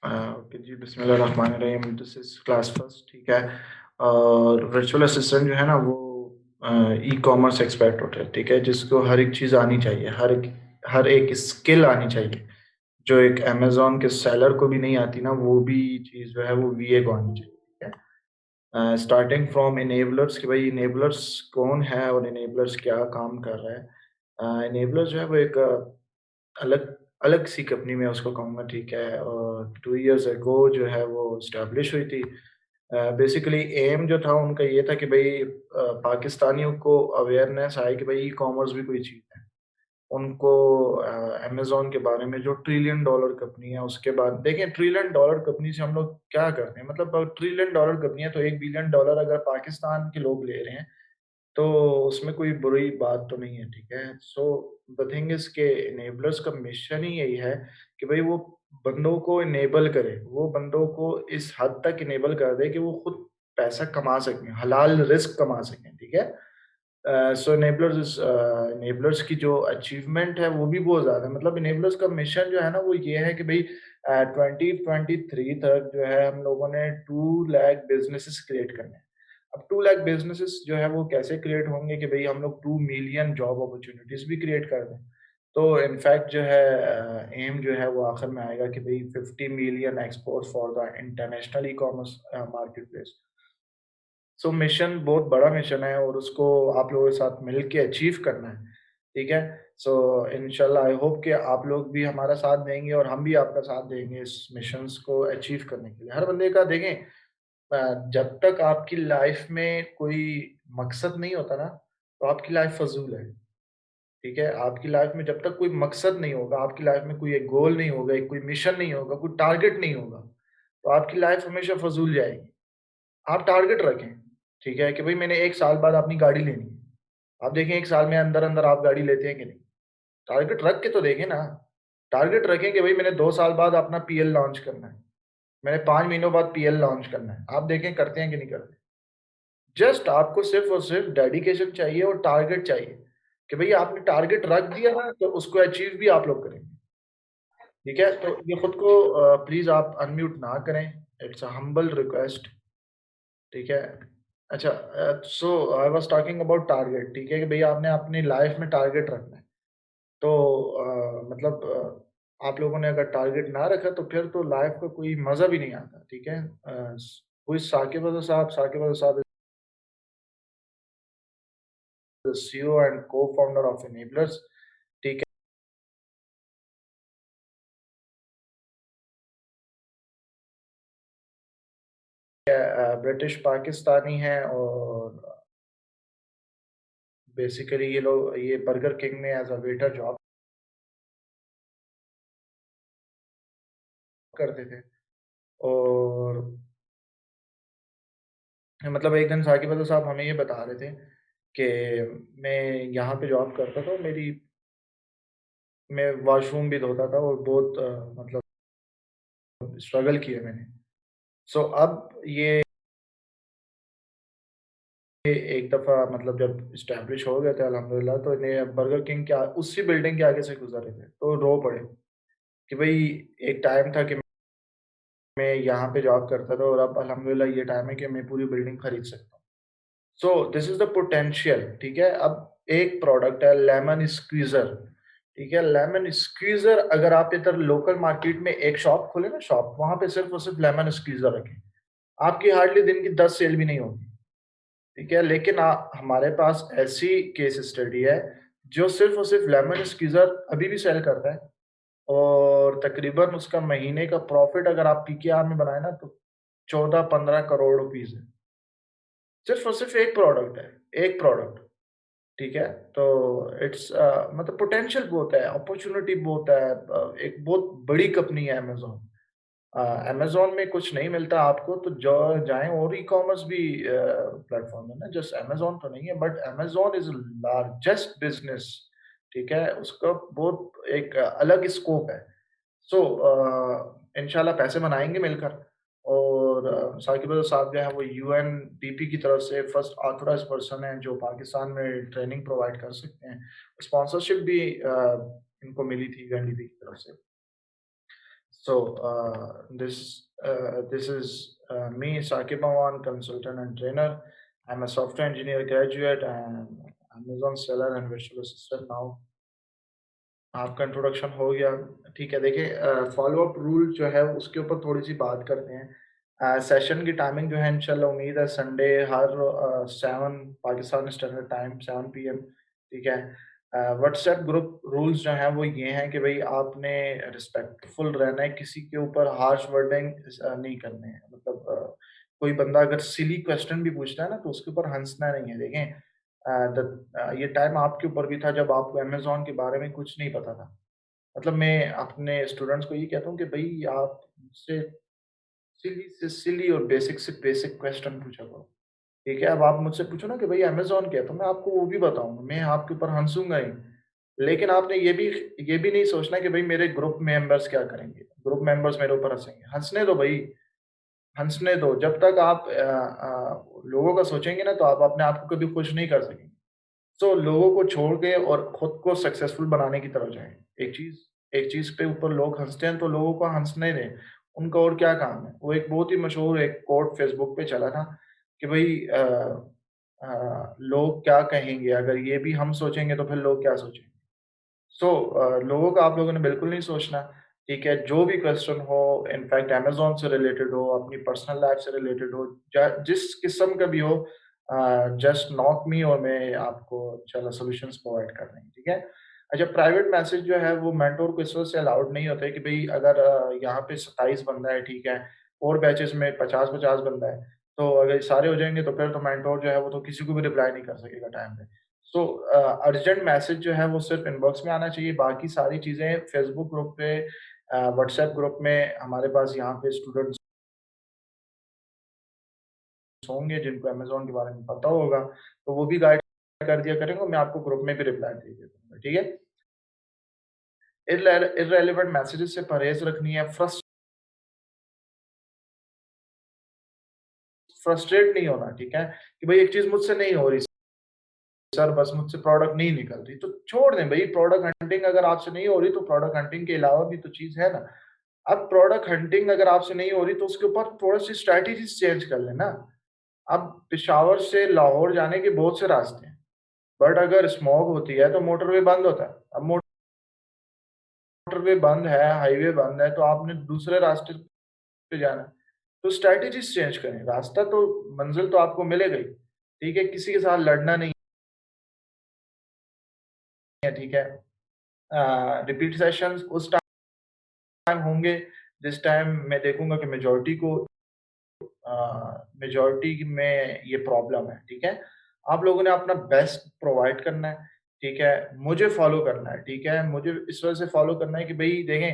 Okay जी, बिस्मिल्लाहिर्रहमानिर्रहीम। This is class first, ठीक है। और वर्चुअल असिस्टेंट जो है ना वो ई कॉमर्स एक्सपर्ट होता है, ठीक है, जिसको हर एक चीज़ आनी चाहिए, हर एक स्किल आनी चाहिए। जो एक अमेज़न के सेलर को भी नहीं आती ना, वो भी चीज़ जो है वो वीए को आनी चाहिए, ठीक है। स्टार्टिंग फ्रॉम इनेबलर्स कि भाई इनेबलर्स कौन है और इनेबलर्स क्या काम कर रहा है। इनेबलर्स जो है वो एक अलग अलग सी कंपनी में उसको कहूँगा, ठीक है। और 2 इयर्स अगो जो है वो एस्टेब्लिश हुई थी। बेसिकली एम जो था उनका ये था कि भई पाकिस्तानियों को अवेयरनेस आए कि भई ई-कॉमर्स भी कोई चीज़ है। उनको अमेज़न के बारे में जो ट्रिलियन डॉलर कंपनी है उसके बाद देखिए ट्रिलियन डॉलर कंपनी से हम लोग क्या करते हैं, मतलब ट्रिलियन डॉलर कंपनी है तो 1 बिलियन डॉलर अगर पाकिस्तान के लोग ले रहे हैं तो उसमें कोई बुरी बात तो नहीं है, ठीक है? सो द थिंग इज़ के इनेबलर्स का मिशन ही यही है कि भई वो बंदों को इनेबल करे, वो बंदों को इस हद तक इनेबल कर दे कि वो खुद पैसा कमा सकें, हलाल रिज़्क कमा सकें, ठीक है? सो इनेबलर्स की जो अचीवमेंट है वो भी बहुत ज़्यादा है, मतलब इनेबलर्स का मिशन जो है ना वो ये है कि भई 2023 तक जो है हम लोगों ने 2 लाख बिज़नेसेस क्रिएट करने हैं। अब 2 लाख बिज़नेसेस जो है वो कैसे क्रिएट होंगे कि भई हम लोग 2 मिलियन जॉब अपॉर्च्युनिटीज़ भी क्रिएट कर दें। तो इनफैक्ट जो है एम जो है वो आखिर में आएगा कि भई 50 million exports for the international e-commerce marketplace. So mission बहुत बड़ा मिशन है और उसको आप लोगों के साथ मिल के अचीव करना है, ठीक है? सो इंशाल्लाह आई होप कि आप लोग भी हमारा साथ देंगे और हम भी आपका साथ देंगे इस मिशंस को अचीव करने के लिए। हर बंदे का देखें जब तक आपकी लाइफ में कोई मकसद नहीं होता ना, तो आपकी लाइफ फ़ज़ूल है, ठीक है? आपकी लाइफ में जब तक कोई मकसद नहीं होगा, आपकी लाइफ में कोई एक गोल नहीं होगा, एक कोई मिशन नहीं होगा, कोई टारगेट नहीं होगा, तो आपकी लाइफ हमेशा फ़ज़ूल जाएगी। आप टारगेट रखें, ठीक है? कि भई मैंने 1 साल बाद अपनी गाड़ी लेनी है। आप देखें 1 साल में अंदर-अंदर आप गाड़ी लेते हैं कि नहीं? टारगेट रख के तो देखें ना। टारगेट रखें कि भई मैंने 2 साल बाद अपना पीएल लॉन्च करना है। मैंने 5 महीनों बाद पीएल लॉन्च करना है। आप देखें करते हैं कि नहीं करते? जस्ट आपको सिर्फ़ और सिर्फ़ डेडिकेशन चाहिए और टारगेट चाहिए, कि भई आपने टारगेट रख दिया ना तो उसको अचीव भी आप लोग करेंगे, ठीक है? तो ये खुद को प्लीज़ आप अनम्यूट ना करें, इट्स अ हम्बल रिक्वेस्ट, ठीक है? अच्छा so I was talking about target, ठीक है? कि भई आपने अपनी लाइफ़ में टारगेट रखना है। तो मतलब आप लोगों ने अगर टारगेट ना रखा तो फिर तो लाइफ़ का कोई मज़ा भी नहीं आता, ठीक है? हू इज़ साकिब अज़ा साहब? साकिब अज़ा साहब is the CEO and co-founder of Enablers, ठीक है? ब्रिटिश पाकिस्तानी हैं और बेसिकली ये बर्गर किंग में एज़ अ वेटर जॉब करते थे और मतलब एक दिन साकिब अता साहब हमें ये बता रहे थे कि मैं यहाँ पे जॉब करता था, मैं वॉशरूम भी धोता था और बहुत मतलब स्ट्रगल किया मैंने। सो अब ये एक दफ़ा मतलब जब एस्टेब्लिश हो गए थे अल्हम्दुलिल्लाह तो इन्हें बर्गर किंग के उसी बिल्डिंग के आगे से गुज़र रहे थे, तो रो पड़े कि भई एक टाइम था कि मैं यहाँ पे जॉब करता था और अब अल्हम्दुलिल्लाह ये टाइम है कि मैं पूरी बिल्डिंग खरीद सकता हूँ। So this is the potential, ठीक है? अब एक प्रोडक्ट है लेमन स्क्वीज़र, ठीक है? लेमन स्क्वीज़र अगर आप इधर लोकल मार्केट में एक शॉप खोले ना शॉप, वहाँ पे सिर्फ़ और सिर्फ़ लेमन स्क्वीज़र रखें। आपकी हार्डली दिन की 10 सेल भी नहीं होगी, ठीक है? लेकिन हमारे पास ऐसी केस स्टडी है, जो सिर्फ़ और सिर्फ़ लेमन स्क्वीज़र अभी भी सेल करता है और तकरीबन उसका महीने का प्रॉफ़िट अगर आप पीकेआर में बनाए ना तो 14-15 करोड़ रुपीज़ है। सिर्फ़ और सिर्फ़ एक प्रोडक्ट है, एक प्रोडक्ट। ठीक है? तो इट्स मतलब पोटेंशियल बहुत है, अपॉर्च्युनिटी बहुत है। एक बहुत बड़ी कंपनी है अमेज़न। अमेज़न में कुछ नहीं मिलता आपको तो जाएँ और ई-कॉमर्स भी प्लेटफ़ॉर्म है ना, जस्ट अमेज़न तो नहीं है but Amazon is largest business, ठीक है? उसका बहुत एक अलग स्कोप है। सो इंशाल्लाह पैसे बनाएँगे मिलकर और साकिब अता साहब जो है वो यूएनडीपी की तरफ से फर्स्ट ऑथराइज्ड पर्सन है जो पाकिस्तान में ट्रेनिंग प्रोवाइड कर सकते हैं। स्पॉन्सरशिप भी इनको मिली थी यूएनडीपी की तरफ से। This is me, Saqib Awan, consultant and trainer. I'm a software engineer graduate and Amazon seller and virtual assistant now. आपका इंट्रोडक्शन हो गया। ठीक है, देखिए फॉलो अप रूल जो है उसके ऊपर थोड़ी सी बात करते हैं। सेशन की टाइमिंग जो है इंशाल्लाह उम्मीद है संडे हर 7 पाकिस्तान स्टैंडर्ड टाइम 7 पीएम। ठीक है। व्हाट्सएप ग्रुप रूल्स जो हैं वो ये हैं कि भाई आपने रिस्पेक्टफुल रहना है, किसी के ऊपर हार्श वर्डिंग नहीं करने हैं। मतलब कोई बंदा अगर सिली क्वेश्चन भी पूछता है ना तो उसके ऊपर हंसना नहीं है। देखें ये टाइम आपके ऊपर भी था जब आपको अमेज़न के बारे में कुछ नहीं पता था। मतलब मैं अपने स्टूडेंट्स को ये कहता हूँ कि भई आप मुझसे सिली से सिली और बेसिक से बेसिक क्वेश्चन पूछा करो। ठीक है? अब आप मुझसे पूछो ना कि भई अमेज़न क्या है? तो मैं आपको वो भी बताऊँगा, मैं आपके ऊपर हँसूँगा ही। लेकिन आपने ये भी नहीं सोचना कि भई मेरे ग्रुप मेंबर्स क्या करेंगे? ग्रुप मेंबर्स मेरे ऊपर हँसेंगे। हँसने दो भई, हँसने दो। जब तक आप लोगों का सोचेंगे ना तो आप अपने आप को कभी खुश नहीं कर सकेंगे। सो लोगों को छोड़ के और खुद को सक्सेसफुल बनाने की तरफ जाएँ। एक चीज़ पे ऊपर लोग हँसते हैं तो लोगों को हँसने दें, उनका और क्या काम है? वो एक बहुत ही मशहूर एक कोट फ़ेसबुक पे चला था कि भई लोग क्या कहेंगे? अगर ये भी हम सोचेंगे तो फिर लोग क्या सोचेंगे? लोगों का आप लोगों ने बिल्कुल नहीं सोचना, ठीक है? जो भी क्वेश्चन हो, इनफैक्ट अमेज़न से रिलेटेड हो, अपनी पर्सनल लाइफ़ से रिलेटेड हो, ज जिस किस्म का भी हो जस्ट नॉक मी और मैं आपको इंशाल्लाह सॉल्यूशंस प्रोवाइड कर देंगे, ठीक है? अच्छा, प्राइवेट मैसेज जो है वो मेंटर को इस वजह से अलाउड नहीं होता है कि भई अगर यहाँ पे 27 बंदा है, ठीक है? और बैचेज़ में 50-50 बंदा है, तो अगर ये सारे हो जाएँगे तो फिर तो मेंटर जो है वो तो किसी को भी रिप्लाई नहीं कर सकेगा टाइम पे। अर्जेंट मैसेज जो है वो सिर्फ़ इनबॉक्स में आना चाहिए, बाकी सारी चीज़ें फ़ेसबुक ग्रुप पे व्हाट्सएप ग्रुप में हमारे पास यहाँ पे स्टूडेंट्स होंगे जिनको अमेज़न के बारे में पता होगा, तो वो भी गाइड कर दिया करेंगे और मैं आपको ग्रुप में भी रिप्लाई दे दिया करूँगा, ठीक है? इर्रेलेवेंट मैसेजेस से परहेज़ रखनी है, फ्रस्ट्रेट नहीं होना, ठीक है? कि भई एक चीज़ मुझसे नहीं हो रही सर, बस मुझसे प्रोडक्ट नहीं निकल रही, तो छोड़ दें भई। प्रोडक्ट हंटिंग अगर आपसे नहीं हो रही तो प्रोडक्ट हंटिंग के अलावा भी तो चीज़ है ना। अब प्रोडक्ट हंटिंग अगर आपसे नहीं हो रही तो उसके ऊपर थोड़ी-सी स्ट्रैटेजीज़ चेंज कर लें ना। अब पेशावर से लाहौर जाने के बहुत से रास्ते हैं, बट अगर स्मॉग होती है तो मोटरवे बंद होता है। अब मोटरवे बंद है, हाईवे बंद है, तो आपने दूसरे रास्ते पे जाना है। तो स्ट्रैटेजीज़ चेंज करें, रास्ता तो मंज़िल तो आपको मिलेगा ही, ठीक है? किसी के साथ लड़ना नहीं है, ठीक है? रिपीट सेशंस उस टाइम होंगे जिस टाइम मैं देखूँगा कि मेजॉरिटी में ये प्रॉब्लम है, ठीक है? आप लोगों ने अपना बेस्ट प्रोवाइड करना है, ठीक है? मुझे फॉलो करना है, ठीक है? मुझे इस वजह से फॉलो करना है कि भई देखें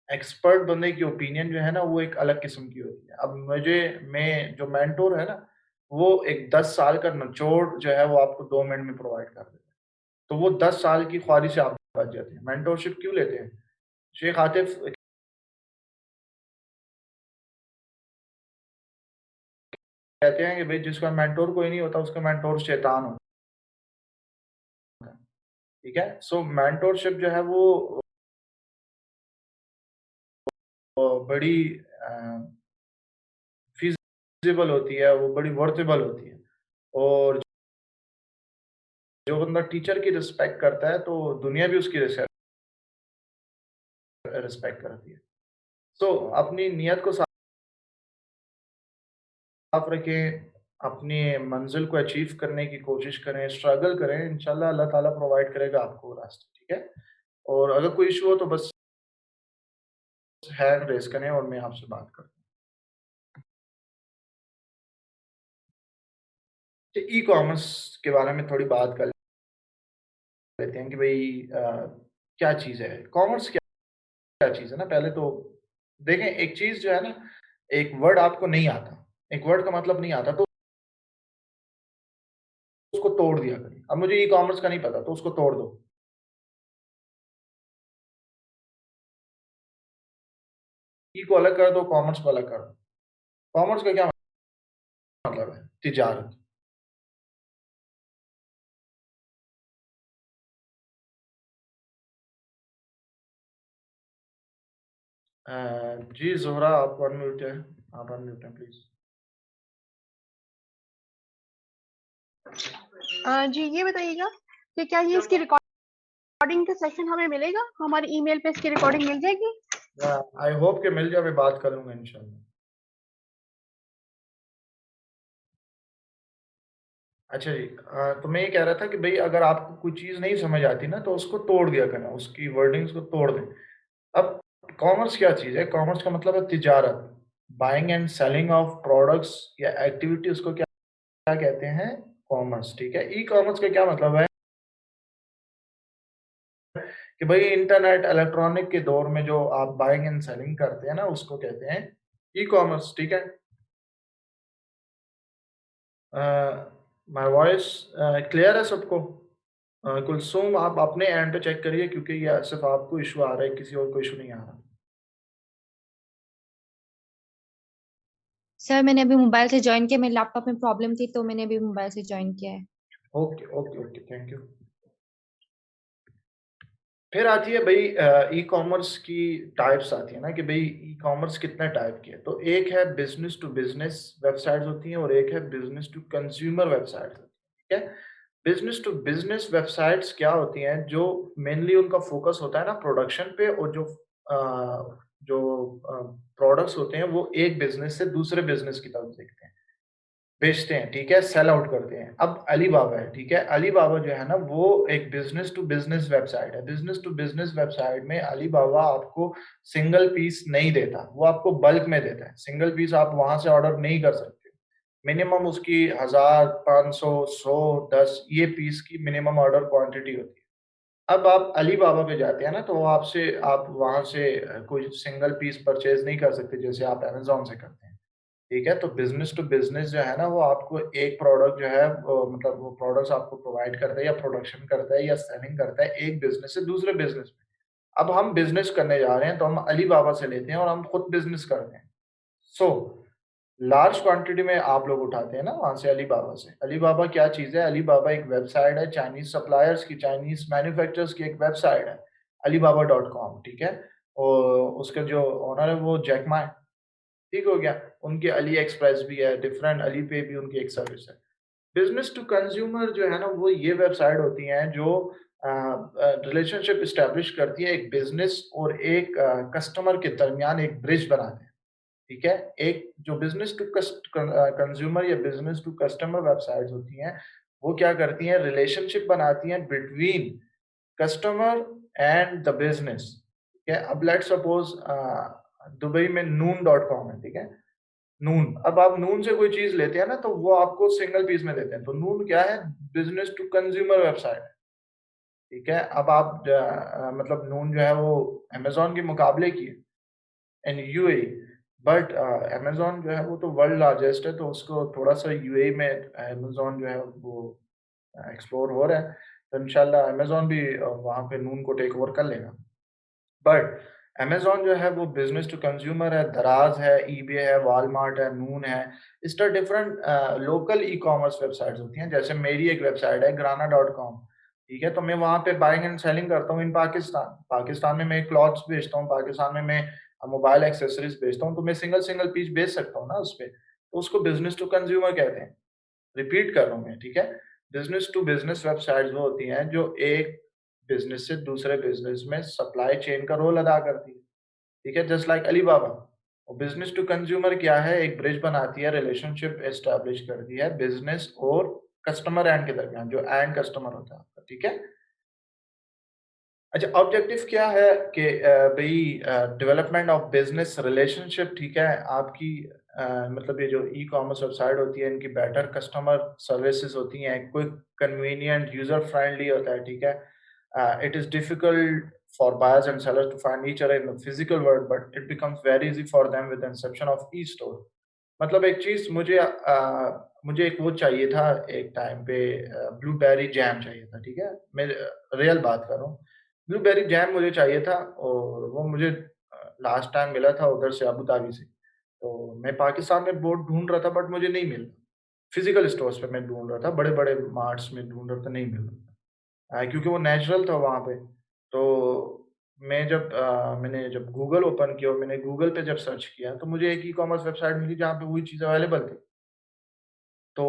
एक्सपर्ट बंदे की ओपिनियन जो है ना वो एक अलग किस्म की होती है। अब मैं जो मेंटर है ना, वो एक 10 साल का निचोड़ जो है वो आपको 2 मिनट में प्रोवाइड कर देता है। तो वो 10 साल की ख्वारी से आप बच जाते हैं। मेंटरशिप क्यों लेते हैं? शेख आतिफ कहते हैं कि भई जिसका मेंटर कोई नहीं होता उसका मेंटर शैतान होता है, ठीक है? मेंटरशिप जो है वो बड़ी फ़ीज़िबल होती है, वो बड़ी वर्थेबल होती है। और जो बंदा टीचर की रिस्पेक्ट करता है तो दुनिया भी उसकी रिस्पेक्ट करती है। अपनी नीयत को साफ रखें, अपनी मंज़िल को अचीव करने की कोशिश करें, स्ट्रगल करें, इंशाल्लाह अल्लाह ताला प्रोवाइड करेगा आपको रास्ते, ठीक है? और अगर कोई इश्यू हो तो बस हैंड रेज़ करें और मैं आपसे बात करता हूँ। तो ई-कॉमर्स के बारे में थोड़ी बात कर लेते हैं कि भई क्या चीज़ है? कॉमर्स क्या चीज़ है ना, पहले तो देखें। एक चीज़ जो है ना, एक वर्ड आपको नहीं आता, एक वर्ड का मतलब नहीं आता तो उसको तोड़ दिया करें। अब मुझे ई-कॉमर्स का नहीं पता तो उसको तोड़ दो। ई को अलग कर दो, कॉमर्स को अलग कर दो। कॉमर्स का क्या मतलब है? तिजारत। जी ज़ोहरा, आप अनम्यूट हैं, आप अनम्यूट हैं प्लीज़। जी ये बताइएगा कि क्या ये इसकी रिकॉर्डिंग का सेशन हमें मिलेगा? हमारे ईमेल पे इसकी रिकॉर्डिंग मिल जाएगी? आई होप कि मिल जाए, मैं बात कर लूँगा इंशाल्लाह। अच्छा जी, तो मैं ये कह रहा था कि भई अगर आपको कोई चीज़ नहीं समझ आती ना, तो उसको तोड़ दिया करना, उसकी वर्डिंग्स को तोड़ दें। अब कॉमर्स क्या चीज़ है? कॉमर्स का मतलब है तिजारत, buying and selling of products या एक्टिविटी, उसको क्या क्या कहते हैं? कॉमर्स, ठीक है? ई-कॉमर्स का क्या मतलब है कि भई इंटरनेट, इलेक्ट्रॉनिक के दौर में जो आप बाइंग एंड सेलिंग करते हैं ना, उसको कहते हैं ई-कॉमर्स, ठीक है? अ, माय वॉइस क्लियर है सबको? कुलसूम, आप अपने एंड पे चेक करिए, क्योंकि ये सिर्फ़ आपको इश्यू आ रहा है, किसी और को इश्यू नहीं आ रहा। सर मैंने अभी मोबाइल से ज्वाइन किया, मेरे लैपटॉप में प्रॉब्लम थी तो मैंने अभी मोबाइल से ज्वाइन किया है। Okay, okay, okay, thank you. फिर आती है भई ई-कॉमर्स की टाइप्स आती है ना कि भई ई-कॉमर्स कितने टाइप की है। तो एक है बिज़नेस टू बिज़नेस वेबसाइट्स होती हैं और एक है बिज़नेस टू कंज्यूमर वेबसाइट्स होती हैं, ठीक है? बिज़नेस टू बिज़नेस वेबसाइट्स क्या होती हैं, जो मेनली उनका फ़ोकस होता है ना प्रोडक्शन पे, और जो अ, प्रोडक्ट्स होते हैं वो एक बिज़नेस से दूसरे बिज़नेस की तरफ देखते हैं। बेचते हैं, ठीक है? सेल आउट करते हैं। अब अलीबाबा है, ठीक है? अलीबाबा जो है ना, वो एक बिज़नेस टू बिज़नेस वेबसाइट है। बिज़नेस टू बिज़नेस वेबसाइट में अलीबाबा आपको सिंगल पीस नहीं देता, वो आपको बल्क में देता है। सिंगल पीस आप वहाँ से ऑर्डर नहीं कर सकते। मिनिमम उसकी 1000, 500, 100, 10 ये पीस की मिनिमम ऑर्डर क्वांटिटी होती है। अब आप अलीबाबा पे जाते हैं ना, तो वो आपसे आप वहाँ से कोई सिंगल पीस परचेज़ नहीं कर सकते, जैसे आप अमेज़न से करते हैं। ठीक है? तो बिज़नेस टू बिज़नेस जो है ना, वो आपको एक प्रोडक्ट जो है मतलब वो प्रोडक्ट्स आपको प्रोवाइड करता है या प्रोडक्शन करता है या सेलिंग करता है एक बिज़नेस से दूसरे बिज़नेस में। अब हम बिज़नेस करने जा रहे हैं, तो हम अलीबाबा से लेते हैं और हम खुद बिज़नेस करते हैं। सो लार्ज क्वांटिटी में आप लोग उठाते हैं ना वहाँ से, अलीबाबा से। अलीबाबा क्या चीज़ है? अलीबाबा एक वेबसाइट है चाइनीज़ सप्लायर्स की, चाइनीज़ मैन्युफैक्चरर्स की एक वेबसाइट है, alibaba.com, ठीक है? और उसका जो ओनर है वो जैक मा है। ठीक हो गया? उनके अली एक्सप्रेस भी है, डिफरेंट अली पे भी उनकी एक सर्विस है। बिज़नेस टू कंज्यूमर जो है ना, वो ये वेबसाइट होती हैं जो रिलेशनशिप एस्टेब्लिश करती है एक बिज़नेस और एक कस्टमर के दरमियान एक ब्रिज बनाते हैं, ठीक है? एक जो बिज़नेस टू कंज्यूमर या बिज़नेस टू कस्टमर वेबसाइट्स होती हैं, वो क्या करती हैं, रिलेशनशिप बनाती हैं between customer and the business, ठीक है? अब लेट्स सपोज़ दुबई में नून डॉट कॉम है, ठीक है? नून, अब आप नून से कोई चीज़ लेते हैं ना, तो वो आपको सिंगल पीस में देते हैं। तो नून क्या है? बिज़नेस टू कंज्यूमर वेबसाइट है, ठीक है? अब आप मतलब नून जो है वो अमेज़न के मुकाबले की है इन यूएई, बट अमेज़न जो है वो तो वर्ल्ड लार्जेस्ट है, तो उसको थोड़ा-सा यूएई में अमेज़न जो है वो एक्सप्लोर हो रहा है। तो इंशाल्लाह अमेज़न भी वहाँ पे नून को टेक ओवर कर लेगा। बट अमेज़न जो है वो बिज़नेस टू कंज्यूमर है, दराज़ है, ईबे है, वॉलमार्ट है, नून है। इस तरह डिफरेंट लोकल ई-कॉमर्स वेबसाइट्स होती हैं। जैसे मेरी एक वेबसाइट है ग्राना डॉट कॉम, ठीक है? तो मैं वहाँ पे बाइंग एंड सेलिंग करता हूँ इन पाकिस्तान। पाकिस्तान में मैं क्लॉथ्स बेचता हूँ, पाकिस्तान में मैं मोबाइल एक्सेसरीज़ बेचता हूँ, तो मैं सिंगल-सिंगल पीस बेच सकता हूँ ना उसपे। तो उसको बिज़नेस टू कंज्यूमर कहते हैं। रिपीट कर रहा हूँ मैं, ठीक है? बिज़नेस टू बिज़नेस वेबसाइट्स वो होती हैं जो एक बिज़नेस से दूसरे बिज़नेस में सप्लाई चेन का रोल अदा करती है, ठीक है? Just like Alibaba. और बिज़नेस टू कंज्यूमर क्या है? एक ब्रिज बनाती है, रिलेशनशिप एस्टेब्लिश करती है बिज़नेस और कस्टमर एंड के दरमियान, जो एंड कस्टमर होता है आपका, ठीक है? अच्छा, ऑब्जेक्टिव क्या है कि भई डेवलपमेंट ऑफ बिज़नेस रिलेशनशिप, ठीक है? आपकी मतलब ये जो ई-कॉमर्स वेबसाइट होती है, इनकी बेटर कस्टमर सर्विसेज़ होती हैं, क्विक, कन्वीनिएंट, यूज़र फ्रेंडली होता है, ठीक है? It is difficult for buyers and sellers to find each other in the physical world, but it becomes very easy for them with the inception of e-store. मतलब एक चीज़ मुझे एक वो चाहिए था एक टाइम पे, ब्लूबेरी जैम चाहिए था, ठीक है? मैं रियल बात कर रहा हूँ। ब्लूबेरी जैम मुझे चाहिए था और वो मुझे लास्ट टाइम मिला था उधर से अबू धाबी से। तो मैं पाकिस्तान में बोर्ड ढूँढ रहा था बट मुझे नहीं मिला। फिज़िकल स्टोर्स पे मैं ढूँढ रहा था, बड़े-बड़े मार्ट्स में ढूँढ रहा था, नहीं मिल रहा था। क्योंकि वो नेचुरल था वहाँ पे। तो मैंने जब गूगल ओपन किया और मैंने गूगल पे जब सर्च किया तो मुझे एक ई-कॉमर्स वेबसाइट मिली जहाँ पे वही चीज़ अवेलेबल थी। तो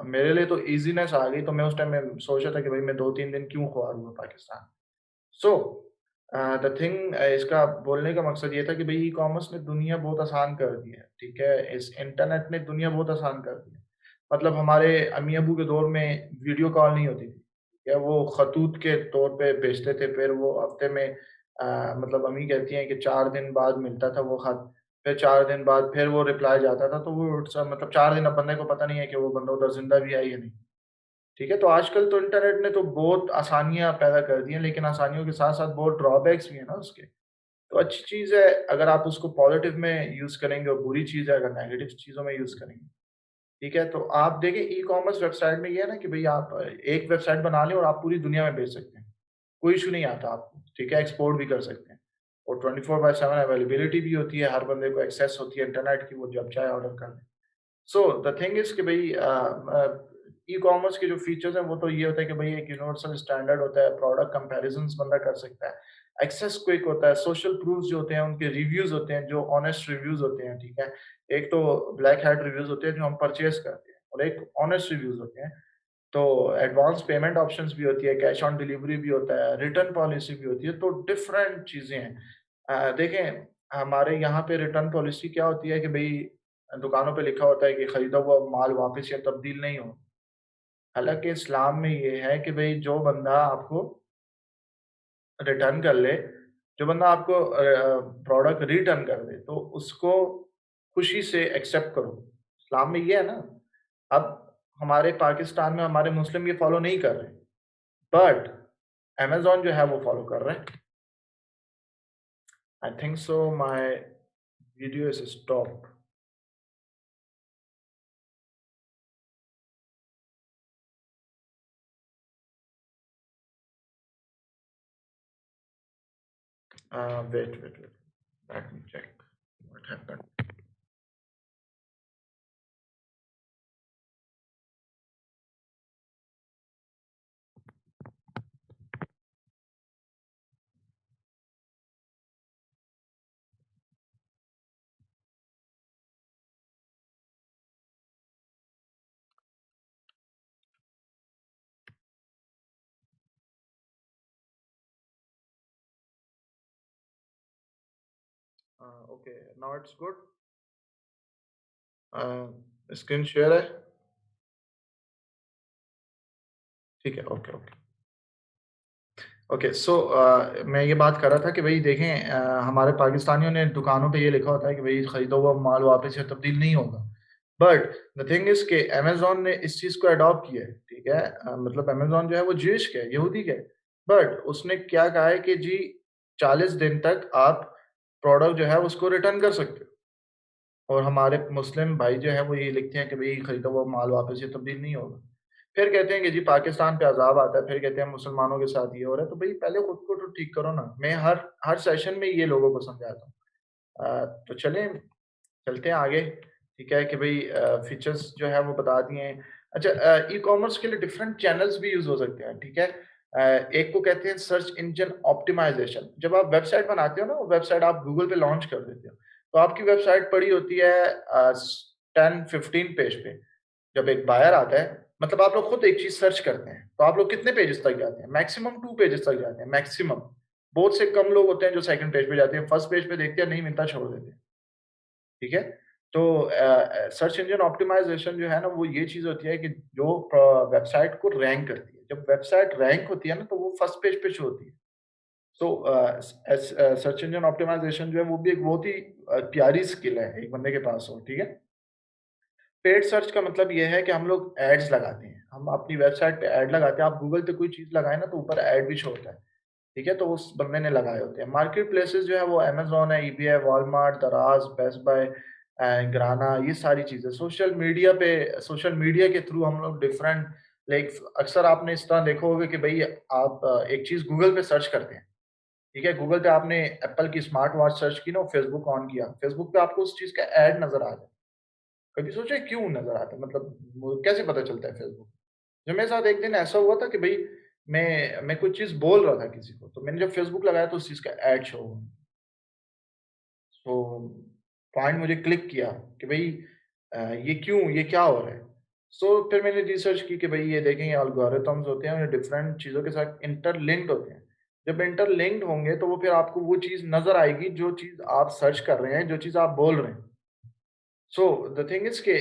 मेरे लिए तो ईज़ीनेस आ गई, तो मैं उस टाइम में सोच रहा था कि भाई मैं 2-3 दिन क्यों खुआरूँगा पाकिस्तान। सो द थिंग इसका बोलने का मकसद ये था कि भई ई-कॉमर्स ने दुनिया बहुत आसान कर दी है, ठीक है? इस इंटरनेट ने दुनिया बहुत आसान कर दी है। मतलब हमारे अम्मी-अब्बू के दौर में वीडियो कॉल नहीं होती थी, ठीक है? वो खतूत के तौर पे भेजते थे, फिर वो हफ्ते में मतलब अम्मी कहती हैं कि 4 दिन बाद मिलता था वो खत, फिर 4 दिन बाद फिर वो रिप्लाई जाता था, तो वो मतलब 4 दिन अब बंदे को पता नहीं है कि वो बंदा उधर ज़िंदा भी है या नहीं। ठीक है, तो आजकल तो इंटरनेट ने तो बहुत आसानियाँ पैदा कर दी हैं, लेकिन आसानियों के साथ-साथ बहुत ड्रॉबैक्स भी हैं ना उसके। तो अच्छी चीज़ है अगर आप उसको पॉज़िटिव में यूज़ करेंगे और बुरी चीज़ है अगर नेगेटिव चीज़ों में यूज़ करेंगे। ठीक है, तो आप देखिए ई-कॉमर्स वेबसाइट में ये है ना कि भई आप एक वेबसाइट बना लें और आप पूरी दुनिया में बेच सकते हैं। कोई इश्यू नहीं आता आपको, ठीक है? एक्सपोर्ट भी कर सकते हैं और 24/7 अवेलेबिलिटी भी होती है, हर बंदे को एक्सेस होती है इंटरनेट की, वो जब चाहे ऑर्डर कर ले। सो द थिंग इज़ कि भई ई-कॉमर्स के जो फीचर्स हैं वो तो ये होता है कि भई एक यूनिवर्सल स्टैंडर्ड होता है, प्रोडक्ट कंपैरिज़न्स बंदा कर सकता है, एक्सेस क्विक होता है, सोशल प्रूफ्स जो होते हैं उनके रिव्यूज़ होते हैं, जो ऑनेस्ट रिव्यूज़ होते हैं, ठीक है? एक तो ब्लैक हैट रिव्यूज़ होते हैं जो हम परचेज़ करते हैं और एक ऑनेस्ट रिव्यूज़ होते हैं। तो एडवांस पेमेंट ऑप्शंस भी होती है, कैश ऑन डिलीवरी भी होता है, रिटर्न पॉलिसी भी होती है, तो डिफरेंट चीज़ें हैं। देखें हमारे यहाँ पे रिटर्न पॉलिसी क्या होती है कि भई दुकानों पे लिखा होता है कि खरीदा हुआ माल वापस या तब्दील नहीं हो। हालाँकि इस्लाम में ये है कि भई जो बंदा आपको रिटर्न कर ले, जो बंदा आपको प्रोडक्ट रिटर्न कर दे, तो उसको खुशी से एक्सेप्ट करो। इस्लाम में ये है ना। अब हमारे पाकिस्तान में हमारे मुस्लिम ये फॉलो नहीं कर रहे, बट अमेज़न जो है वो फॉलो कर रहा है। I think so my video is stopped. Wait. Let me check what happened. Okay, now it's good. Screen share है? ठीक है, ओके। ओके सो मैं ये बात कर रहा था कि भई देखें हमारे पाकिस्तानियों ने दुकानों पे ये लिखा होता है कि भई खरीदा हुआ माल वापस या तब्दील नहीं होगा। बट द थिंग इज़ कि अमेज़न ने इस चीज़ को अडॉप्ट किया है, ठीक है? मतलब अमेज़न जो है वो ज्यूइश का है, यहूदी का है। बट उसने क्या कहा है कि जी 40 दिन तक आप प्रोडक्ट जो है उसको रिटर्न कर सकते हो। और हमारे मुस्लिम भाई जो हैं वो ये लिखते हैं कि भई खरीदा हुआ माल वापस ये तब्दील नहीं होगा। फिर कहते हैं कि जी पाकिस्तान पे अज़ाब आता है, फिर कहते हैं मुसलमानों के साथ ये हो रहा है, तो भई पहले खुद को तो ठीक करो ना। मैं हर हर सेशन में ये लोगों को समझाता हूँ। तो चलें चलते हैं आगे, ठीक है? कि भई फीचर्स जो है वो बता दिए हैं। अच्छा ई-कॉमर्स के लिए डिफरेंट चैनल्स भी यूज़ हो सकते हैं, ठीक है? एक को कहते हैं सर्च इंजन ऑप्टिमाइज़ेशन। जब आप वेबसाइट बनाते हो ना, वो वेबसाइट आप गूगल पे लॉन्च कर देते हो, तो आपकी वेबसाइट पड़ी होती है 10-15 पेज पे। जब एक बायर आता है, मतलब आप लोग खुद एक चीज़ सर्च करते हैं, तो आप लोग कितने पेजेज़ तक जाते हैं? मैक्सिमम 2 पेजेज़ तक जाते हैं, मैक्सिमम। बहुत से कम लोग होते हैं जो सेकंड पेज पे जाते हैं, फर्स्ट पेज पे देखते हैं नहीं मिलता छोड़ देते हैं। ठीक है? तो सर्च इंजन ऑप्टिमाइज़ेशन जो है ना, वो ये चीज़ होती है कि जो वेबसाइट को रैंक करती है। जब वेबसाइट रैंक होती है ना, तो वो फर्स्ट पेज पे शो होती है। सो सर्च इंजन ऑप्टिमाइज़ेशन जो है, वो भी एक बहुत ही प्यारी स्किल है, एक बंदे के पास हो, ठीक है? पेड सर्च का मतलब ये है कि हम लोग एड्स लगाते हैं। हम अपनी वेबसाइट पे ऐड लगाते हैं। आप गूगल पे कोई चीज़ लगाएँ ना, तो ऊपर ऐड भी शो होता है। ठीक है? तो उस बंदे ने लगाए होते हैं। मार्केट प्लेसेस जो है वो अमेज़न है, ईबे है, वॉलमार्ट, दराज़, बेस्ट बाय ग्राना ये सारी चीज़ें। सोशल मीडिया के थ्रू हम लोग डिफरेंट लाइक अक्सर आपने इस तरह देखा होगा कि भई आप एक चीज़ गूगल पे सर्च करते हैं, ठीक है? गूगल पे आपने एप्पल की स्मार्ट वॉच सर्च की ना, फेसबुक ऑन किया। फेसबुक पे आपको उस चीज़ का ऐड नज़र आ जाए। कभी सोचा है क्यों नज़र आता है? मतलब वो कैसे पता चलता है फेसबुक? जो मेरे साथ एक दिन ऐसा हुआ था कि भई मैं कुछ चीज़ बोल रहा था किसी को, तो मैंने जब फेसबुक लगाया तो उस चीज़ का ऐड शो हुआ। सो पॉइंट मुझे क्लिक किया कि भई ये क्यों? ये क्या हो रहा है? सो फिर मैंने रिसर्च की कि भई ये देखें, ये एल्गोरिथम्स होते हैं, ये डिफरेंट चीज़ों के साथ इंटरलिंक्ड होते हैं। जब इंटरलिंक्ड होंगे तो वो फिर आपको वो चीज़ नज़र आएगी जो चीज़ आप सर्च कर रहे हैं, जो चीज़ आप बोल रहे हैं। सो द थिंग इज़ कि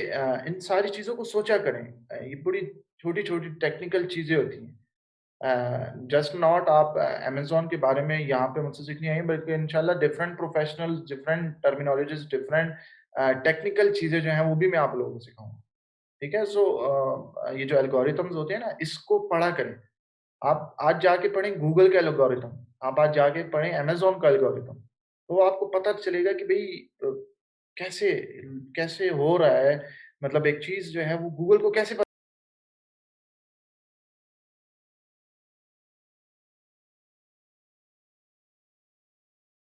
इन सारी चीज़ों को सोचा करें। ये बड़ी छोटी-छोटी टेक्निकल चीज़ें होती हैं। जस्ट नॉट आप अमेज़न के बारे में यहाँ पे मुझसे सीखनी आएँगी, बल्कि इंशाल्लाह different professionals, different terminologies, different technical चीज़ें जो हैं वो भी मैं आप लोगों को सिखाऊँगा। ठीक है? सो ये जो एल्गोरिथम्स होते हैं ना, इसको पढ़ा करें। आप आज जाके पढ़ें गूगल का एल्गोरिथम, आप आज जाके पढ़ें अमेज़न का एल्गोरिथम, तो आपको पता चलेगा कि भई कैसे कैसे हो रहा है, मतलब एक चीज़ जो है वो गूगल को कैसे पता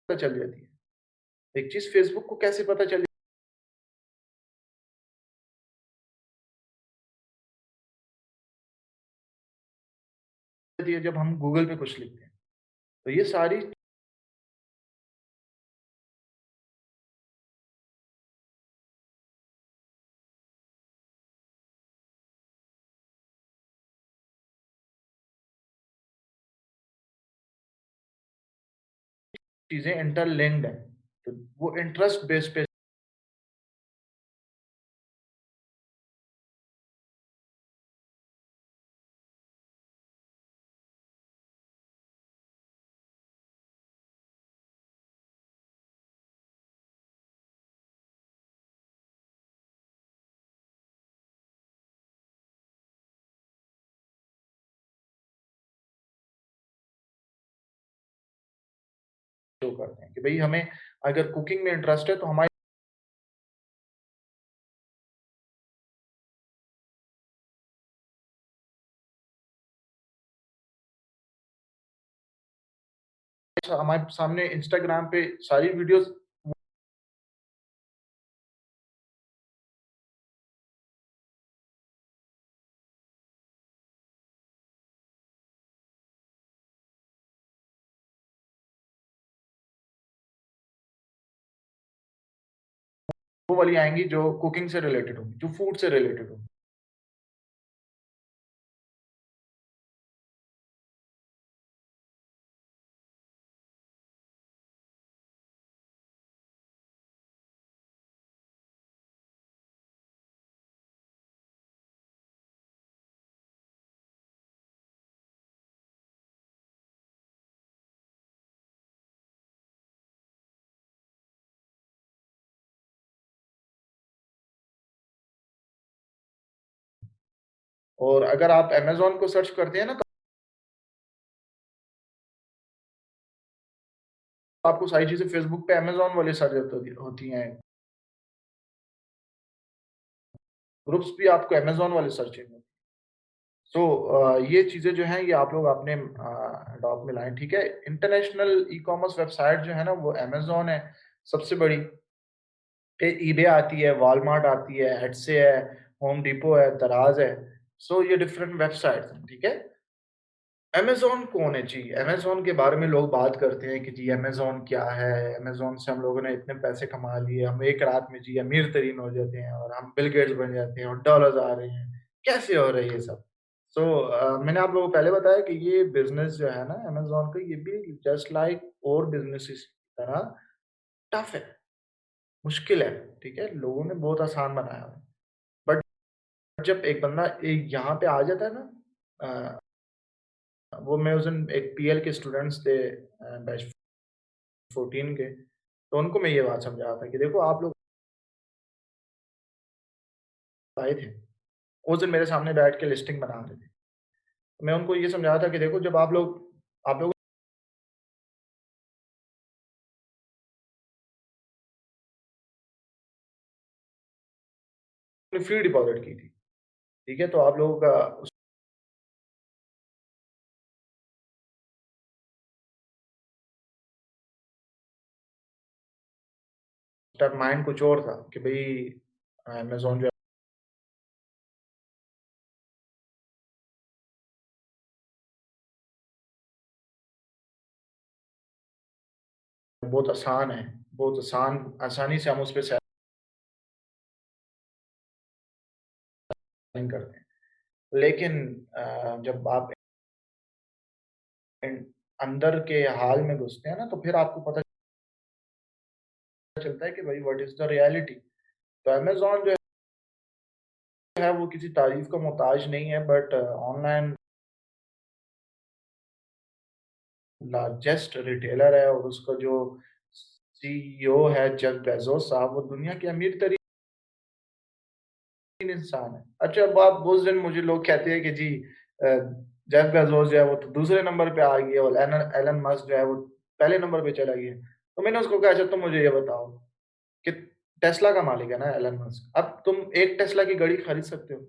चल जाती है। एक चीज़ फेसबुक को कैसे पता चल जाती है जब हम गूगल पे कुछ लिखते हैं। तो ये सारी चीज़ें इंटरलिंक्ड हैं। तो वो इंटरेस्ट बेस पे शो करते हैं कि भई हमें अगर कुकिंग में इंटरेस्ट है तो हमारी हमारे सामने इंस्टाग्राम पे सारी वीडियोज़ वो वाली आएँगी जो कुकिंग से रिलेटेड होंगी, जो फूड से रिलेटेड होंगी। और अगर आप अमेज़न को सर्च करते हैं ना, तो आपको सारी चीज़ें फेसबुक पे अमेज़न वाली सर्च होती होती हैं। ग्रुप्स भी आपको अमेज़न वाले सर्चिंग में। सो ये चीज़ें जो हैं ये आप लोग अपने अडॉप्ट में लाएँ, ठीक है? इंटरनेशनल ई-कॉमर्स वेबसाइट जो है ना वो अमेज़न है सबसे बड़ी, फिर ईबे आती है, वॉलमार्ट आती है, एटसे है, होम डिपो है, दराज़ है। सो ये डिफरेंट वेबसाइट्स हैं, ठीक है? अमेज़न कौन है जी? अमेज़न के बारे में लोग बात करते हैं कि जी अमेज़न क्या है? अमेज़न से हम लोगों ने इतने पैसे कमा लिए, हम एक रात में जी अमीर तरीन हो जाते हैं और हम बिल गेट्स बन जाते हैं और डॉलर्स आ रहे हैं। कैसे हो रहा है ये सब? सो मैंने आप लोगों को पहले बताया कि ये बिज़नेस जो है ना अमेज़न का, ये भी जस्ट लाइक और बिज़नेसेस की तरह टफ है, मुश्किल है, ठीक है? लोगों ने बहुत आसान बनाया हुआ है। बट जब एक बंदा यहाँ पे आ जाता है ना, अ, वो मैं उस दिन एक पीएल के स्टूडेंट्स थे, बैच 14 के, तो उनको मैं ये बात समझा रहा था कि देखो आप लोग आए थे, उस दिन मेरे सामने बैठ के लिस्टिंग बना रहे थे। मैं उनको ये समझा रहा था कि देखो जब आप लोगों ने फ्री डिपॉज़िट की थी, ठीक है? तो आप लोगों का उस टाइम माइंड कुछ और था कि भई अमेज़न जो बहुत आसान है, बहुत आसानी से हम उस पे सेलिंग करते हैं। लेकिन जब आप अंदर के हाल में घुसते हैं ना, तो फिर आपको पता चलता है कि भाई व्हाट इज़ द रियलिटी। तो अमेज़न जो है वो किसी तारीफ़ का मोहताज नहीं है, बट ऑनलाइन लार्जेस्ट रिटेलर है, और उसका जो सीईओ है जेफ बेज़ोस साहब, वो दुनिया के अमीर तरीन इंसान है। अच्छा, अब आप उस दिन मुझे लोग कहते हैं कि जी जेफ बेज़ोस जो है वो तो दूसरे नंबर पे आ गया और एलन एलन मस्क जो है वो पहले नंबर पे चला गया। तो मैंने उसको कहा, अच्छा तुम मुझे ये बताओ कि टेस्ला का मालिक है ना एलन मस्क, अब तुम एक टेस्ला की गाड़ी खरीद सकते हो?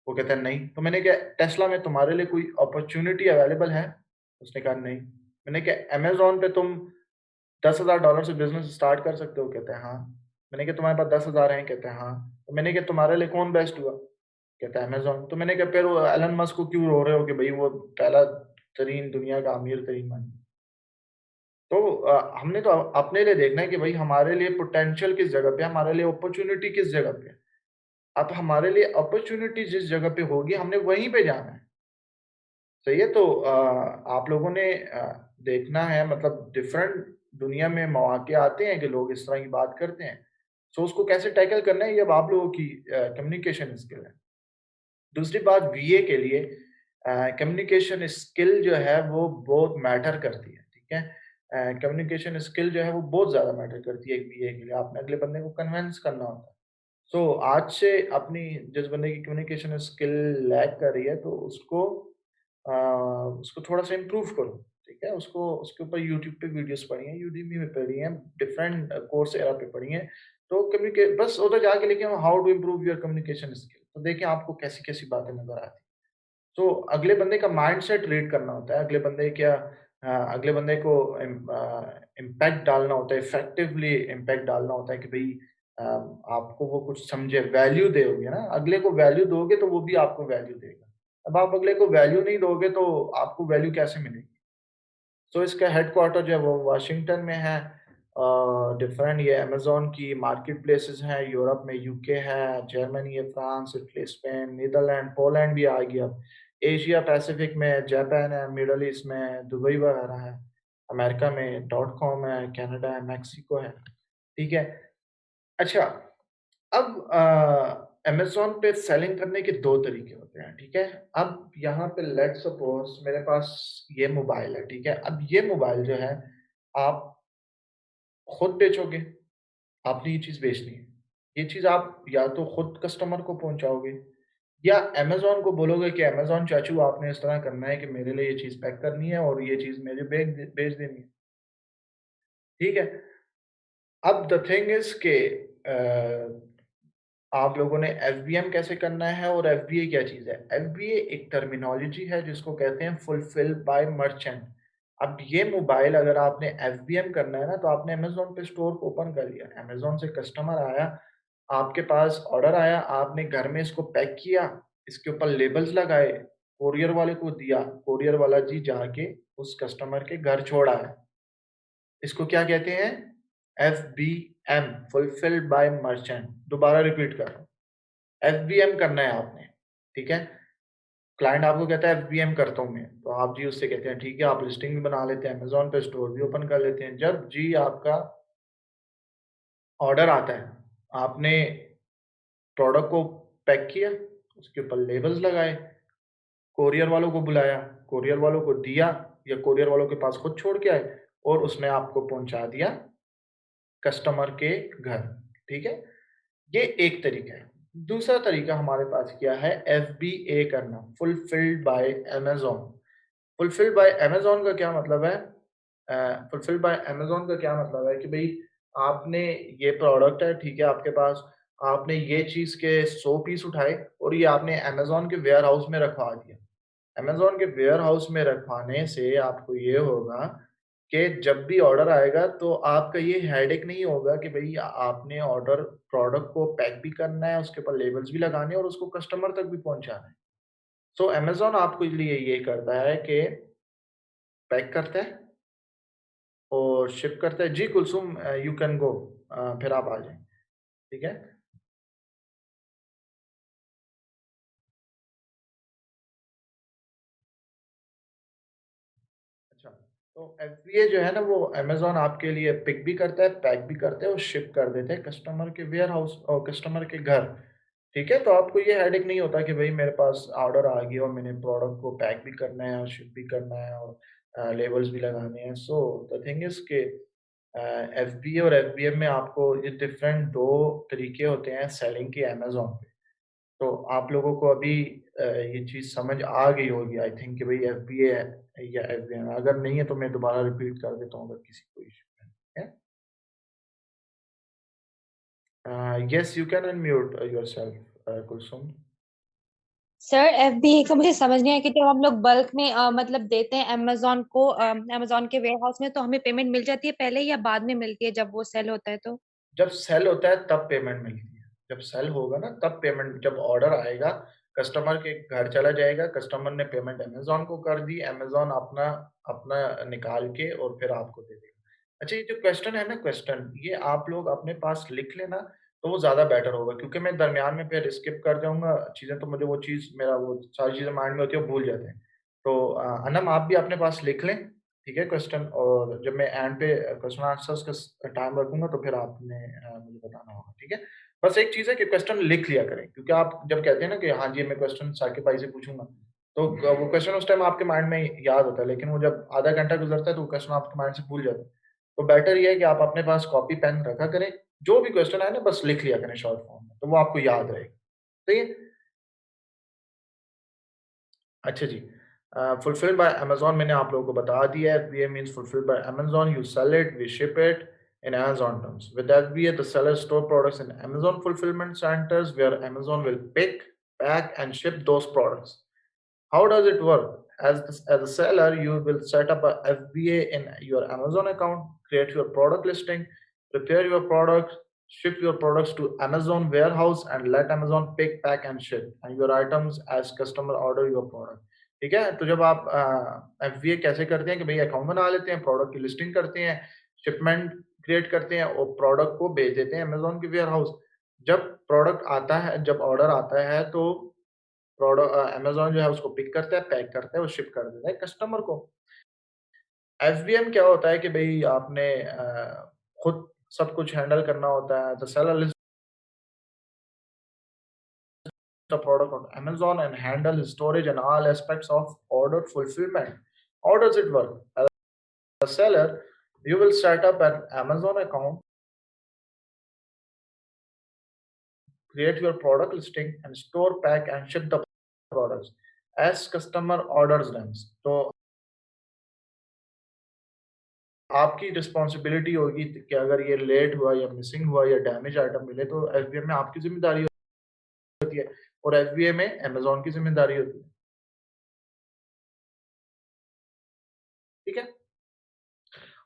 वो कहता है नहीं। तो मैंने कहा टेस्ला में तुम्हारे लिए कोई अपॉर्चुनिटी अवेलेबल है? उसने कहा नहीं। मैंने कहा अमेज़न पे तुम $10,000 से बिज़नेस स्टार्ट कर सकते हो? कहता है हाँ। मैंने कहा तुम्हारे पास 10,000 हैं? कहता है हाँ। तो मैंने कहा तुम्हारे लिए कौन बेस्ट हुआ? कहता है अमेज़न। तो मैंने कहा फिर वो एलन मस्क को क्यों रो रहे हो कि भाई वो पहला तरीन दुनिया का अमीर तरीन बन गया? तो हमने तो अपने लिए देखना है कि भाई हमारे लिए पोटेंशियल किस जगह पे है, हमारे लिए अपॉर्चुनिटी किस जगह पे है। अब हमारे लिए अपॉर्चुनिटी जिस जगह पे होगी हमने वहीं पे जाना है। सही है? तो आप लोगों ने देखना है, मतलब डिफरेंट दुनिया में मौके आते हैं कि लोग इस तरह की बात करते हैं। सो उसको कैसे टैकल करना है, ये अब आप लोगों की कम्युनिकेशन स्किल है। दूसरी बात, वीए के लिए कम्युनिकेशन स्किल जो है वो बहुत मैटर करती है, ठीक है? कम्युनिकेशन स्किल जो है वो बहुत ज़्यादा मैटर करती है एक वीए के लिए। आपने अगले बंदे को कन्विंस करना होता है। सो आज से अपनी जिस बंदे की कम्युनिकेशन स्किल लैक कर रही है, तो अ, उसको थोड़ा-सा इम्प्रूव करो, ठीक है? उसको उसके ऊपर यूट्यूब पे वीडियोज़ पड़ी हैं, यूडेमी में पड़ी हैं, डिफरेंट कोर्सेरा पे पड़ी हैं। तो कम्युनिके बस उधर जाके लिखें how to improve your communication skill, तो देखें आपको कैसी-कैसी बातें नज़र आती हैं। तो अगले बंदे का माइंडसेट रीड करना होता है, अगले बंदे को इम्पैक्ट डालना होता है, इफेक्टिवली इम्पैक्ट डालना होता है कि भई आपको वो कुछ समझे, वैल्यू दोगे ना, अगले को वैल्यू दोगे तो वो भी आपको वैल्यू देगा। अब आप अगले को वैल्यू नहीं दोगे तो आपको वैल्यू कैसे मिलेगी? सो इसका हेडक्वार्टर जो है वो वाशिंगटन में है। डिफरेंट ये अमेज़न की मार्केट प्लेसेस हैं, यूरोप में यूके है, जर्मनी है, France, Italy, Spain, Netherland, Poland भी आ गया अब। एशिया पैसिफिक में जापान है, मिडल ईस्ट में दुबई वगैरह है, अमेरिका में डॉट कॉम है, कनाडा है, मेक्सिको है, ठीक है? अच्छा, अब अमेज़न पे सेलिंग करने के 2 तरीके होते हैं, ठीक है? अब यहाँ पे लेट्स सपोज़ मेरे पास ये मोबाइल है, ठीक है? अब ये मोबाइल जो है, आप खुद बेचोगे, आपने ये चीज़ बेचनी है। ये चीज़ आप या तो खुद कस्टमर को पहुँचाओगे या अमेज़न को बोलोगे कि अमेज़न चाचू आपने इस तरह करना है कि मेरे लिए ये चीज़ पैक करनी है और ये चीज़ मुझे बेच देनी है, ठीक है? अब द थिंग इज़ कि आप लोगों ने एफबीएम कैसे करना है और एफबीए क्या चीज़ है? एफबीए एक टर्मिनोलॉजी है जिसको कहते हैं फुलफिल बाय मर्चेंट। अब ये मोबाइल अगर आपने एफबीएम करना है ना, तो आपने अमेज़न पे स्टोर को ओपन कर लिया। अमेज़न से कस्टमर आया, आपके पास ऑर्डर आया, आपने घर में इसको पैक किया, इसके ऊपर लेबल्स लगाए, कोरियर वाले को दिया, कोरियर वाला जी जाके उस कस्टमर के घर छोड़ आया। इसको क्या कहते हैं? FBM, fulfilled by merchant. दोबारा रिपीट कर रहा हूँ। एफबीएम करना है आपने, ठीक है? क्लाइंट आपको कहता है एफबीएम करता हूँ मैं, तो आप जी उससे कहते हैं ठीक है, आप लिस्टिंग भी बना लेते हैं, अमेज़न पे स्टोर भी ओपन कर लेते हैं। जब जी आपका ऑर्डर आता है, आपने प्रोडक्ट को पैक किया, उसके ऊपर लेबल्स लगाए, कोरियर वालों को बुलाया, कोरियर वालों को दिया या कोरियर वालों के पास खुद छोड़ के आए और उसने आपको पहुँचा दिया कस्टमर के घर, ठीक है? ये एक तरीका है। दूसरा तरीका हमारे पास क्या है? एफबीए करना, fulfilled by Amazon. Fulfilled by Amazon का क्या मतलब है? फुलफिल्ड बाय अमेज़न का क्या मतलब है कि भई आपने ये प्रोडक्ट है, ठीक है, आपके पास, आपने ये चीज़ के 100 पीस उठाए और ये आपने अमेज़न के वेयरहाउस में रखवा दिया। अमेज़न के वेयरहाउस में रखवाने से आपको ये होगा कि जब भी ऑर्डर आएगा तो आपका ये हेडेक नहीं होगा कि भई आपने ऑर्डर प्रोडक्ट को पैक भी करना है, उसके ऊपर लेबल्स भी लगाने हैं और उसको कस्टमर तक भी पहुँचाना है। सो अमेज़न आपके लिए ये करता है कि पैक करता है, और शिप करते हैं। जी कुलसुम, यू कैन गो, फिर आप आ जाएं, ठीक है। अच्छा, तो FBA जो है ना वो अमेज़न आपके लिए पिक भी करता है, पैक भी करता है और शिप कर देते हैं कस्टमर के वेयर हाउस और कस्टमर के घर, ठीक है। तो आपको ये हेडेक नहीं होता कि भाई मेरे पास ऑर्डर आ गया और मैंने प्रोडक्ट को पैक भी करना है और शिप भी करना है और लेबल्स भी लगाने हैं। सो द थिंग इज़ के FBA और FBM में आपको ये डिफरेंट 2 तरीके होते हैं सेलिंग के अमेज़न पे। तो आप लोगों को अभी ये चीज़ समझ आ गई होगी आई थिंक कि भाई FBA है या FBM है। अगर नहीं है तो मैं दोबारा रिपीट कर देता हूँ अगर किसी को इश्यू है। Yes, you can unmute yourself Kulsum. Sir FBA का मुझे समझ नहीं आया कि जब हम लोग बल्क में मतलब देते हैं अमेजोन को, अमेजोन के वेयर हाउस में, तो हमें पेमेंट मिल जाती है पहले या बाद में मिलती है जब वो सेल होता है तो? जब सेल होता है तब पेमेंट मिलती है। जब सेल होगा ना तब पेमेंट, जब ऑर्डर आएगा कस्टमर के घर चला जाएगा, कस्टमर ने पेमेंट अमेज़न को कर दी, अमेज़न अपना अपना निकाल के और फिर आपको दे देगा। अच्छा, ये जो क्वेश्चन है ना, क्वेश्चन ये आप लोग अपने पास लिख लेना तो वो ज़्यादा बेटर होगा, क्योंकि मैं दरमियान में फिर स्किप कर जाऊँगा चीज़ें, तो मुझे वो चीज़, मेरा वो सारी चीज़ें माइंड में होती है, वो भूल जाते हैं। तो अनम आप भी अपने पास लिख लें, ठीक है क्वेश्चन, और जब मैं एंड पे क्वेश्चन आंसर्स का टाइम रखूंगा तो फिर आपने मुझे बताना होगा, ठीक है। बस एक चीज़ है कि क्वेश्चन लिख लिया करें, क्योंकि आप जब कहते हैं ना कि हाँ जी मैं क्वेश्चन साकिब भाई से पूछूंगा, तो वो क्वेश्चन उस टाइम आपके माइंड में याद होता है, लेकिन वो जब आधा घंटा गुजरता है तो वो क्वेश्चन आपके माइंड से भूल जाता है। तो बेटर ये है कि आप अपने पास कॉपी पेन रखा करें, जो भी क्वेश्चन आए ना बस लिख लिया करें शॉर्ट फॉर्म में, तो वो आपको याद रहेगा। सही है। अच्छा जी, फुलफिल्ड बाय अमेज़न मैंने आप लोगों को बता दिया है। FBA means fulfilled by Amazon, you sell it, we ship it in Amazon terms. With FBA, the sellers store products in Amazon fulfillment centers where Amazon will pick, pack, and ship those products. How does it work? As a seller, you will set up a FBA in your Amazon account, create your product listing, prepare your products, ship your products to Amazon warehouse, and let Amazon pick, pack, and ship and your items as customer order your product. ठीक है। तो जब आप FBA कैसे करते हैं कि भाई अकाउंट बना लेते हैं, प्रोडक्ट की लिस्टिंग करते हैं, शिपमेंट क्रिएट करते हैं और प्रोडक्ट को भेज देते हैं अमेजोन के वेयर हाउस। जब प्रोडक्ट आता है, जब ऑर्डर आता है तो अमेज़न जो है उसको पिक करता है, पैक करता है और शिप कर देता है कस्टमर को। FBM क्या होता है कि भई आपने खुद सब कुछ हैंडल करना होता है। The seller list the product on Amazon and handle storage and all aspects of order fulfillment. How does it work? As a seller, you will set up an Amazon account, create your product listing and store, pack and ship the products as customer orders them. तो आपकी responsibility होगी कि अगर ये late हुआ या missing हुआ या डैमेज आइटम मिले तो FBA में आपकी जिम्मेदारी होती है और FBA में अमेज़न की जिम्मेदारी होती है। ठीक है?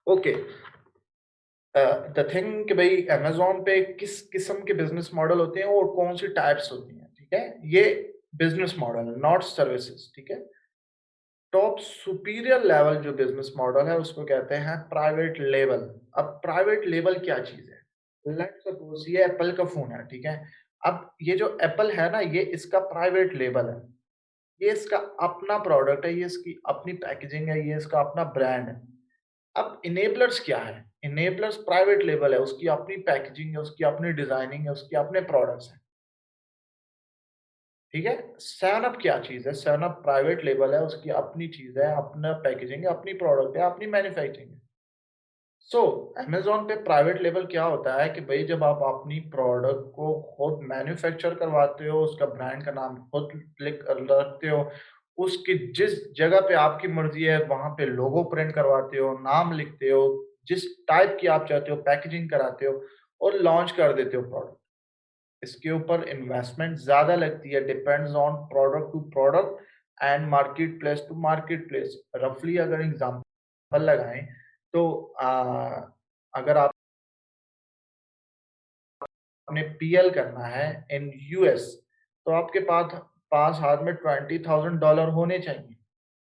ओके। द थिंग कि भाई अमेज़न पे किस किस्म के बिज़नेस मॉडल होते हैं और कौन सी टाइप्स होती हैं, ठीक है? ये बिज़नेस मॉडल है, नॉट सर्विसेज, ठीक है? टॉप सुपीरियर लेवल जो बिज़नेस मॉडल है उसको कहते हैं प्राइवेट लेबल। अब प्राइवेट लेबल क्या चीज़ है? लेट्स सपोज ये एप्पल का फ़ोन है, ठीक है? अब ये जो एप्पल है ना, ये इसका प्राइवेट लेबल है। ये इसका अपना प्रोडक्ट है, ये इसकी अपनी पैकेजिंग है, ये इसका अपना ब्रांड है। अब इनेबलर्स क्या है? इनेबलर्स प्राइवेट लेबल है, उसकी अपनी पैकेजिंग है, उसकी अपनी डिज़ाइनिंग है, उसके अपने प्रोडक्ट्स हैं। ठीक है? 7 अप क्या चीज़ है? 7 अप प्राइवेट लेबल है, उसकी अपनी चीज़ है, अपना पैकेजिंग है, अपनी प्रोडक्ट है, अपनी मैन्युफैक्चरिंग है। सो अमेज़न पे प्राइवेट लेबल क्या होता है कि भई जब आप अपनी प्रोडक्ट को खुद मैन्युफैक्चर करवाते हो, उसका ब्रांड का नाम खुद लिख रखते हो, उसकी जिस जगह पे आपकी मर्ज़ी है वहाँ पे लोगो प्रिंट करवाते हो, नाम लिखते हो, जिस टाइप की आप चाहते हो पैकेजिंग कराते हो और लॉन्च कर देते हो प्रोडक्ट। इसके ऊपर इन्वेस्टमेंट ज़्यादा लगती है, depends on product to product and market place to market place. रफली अगर एग्ज़ाम्पल लगाएँ तो अगर आपने PL करना है इन यूएस तो आपके पास पास हाथ में $20,000 होने चाहिए,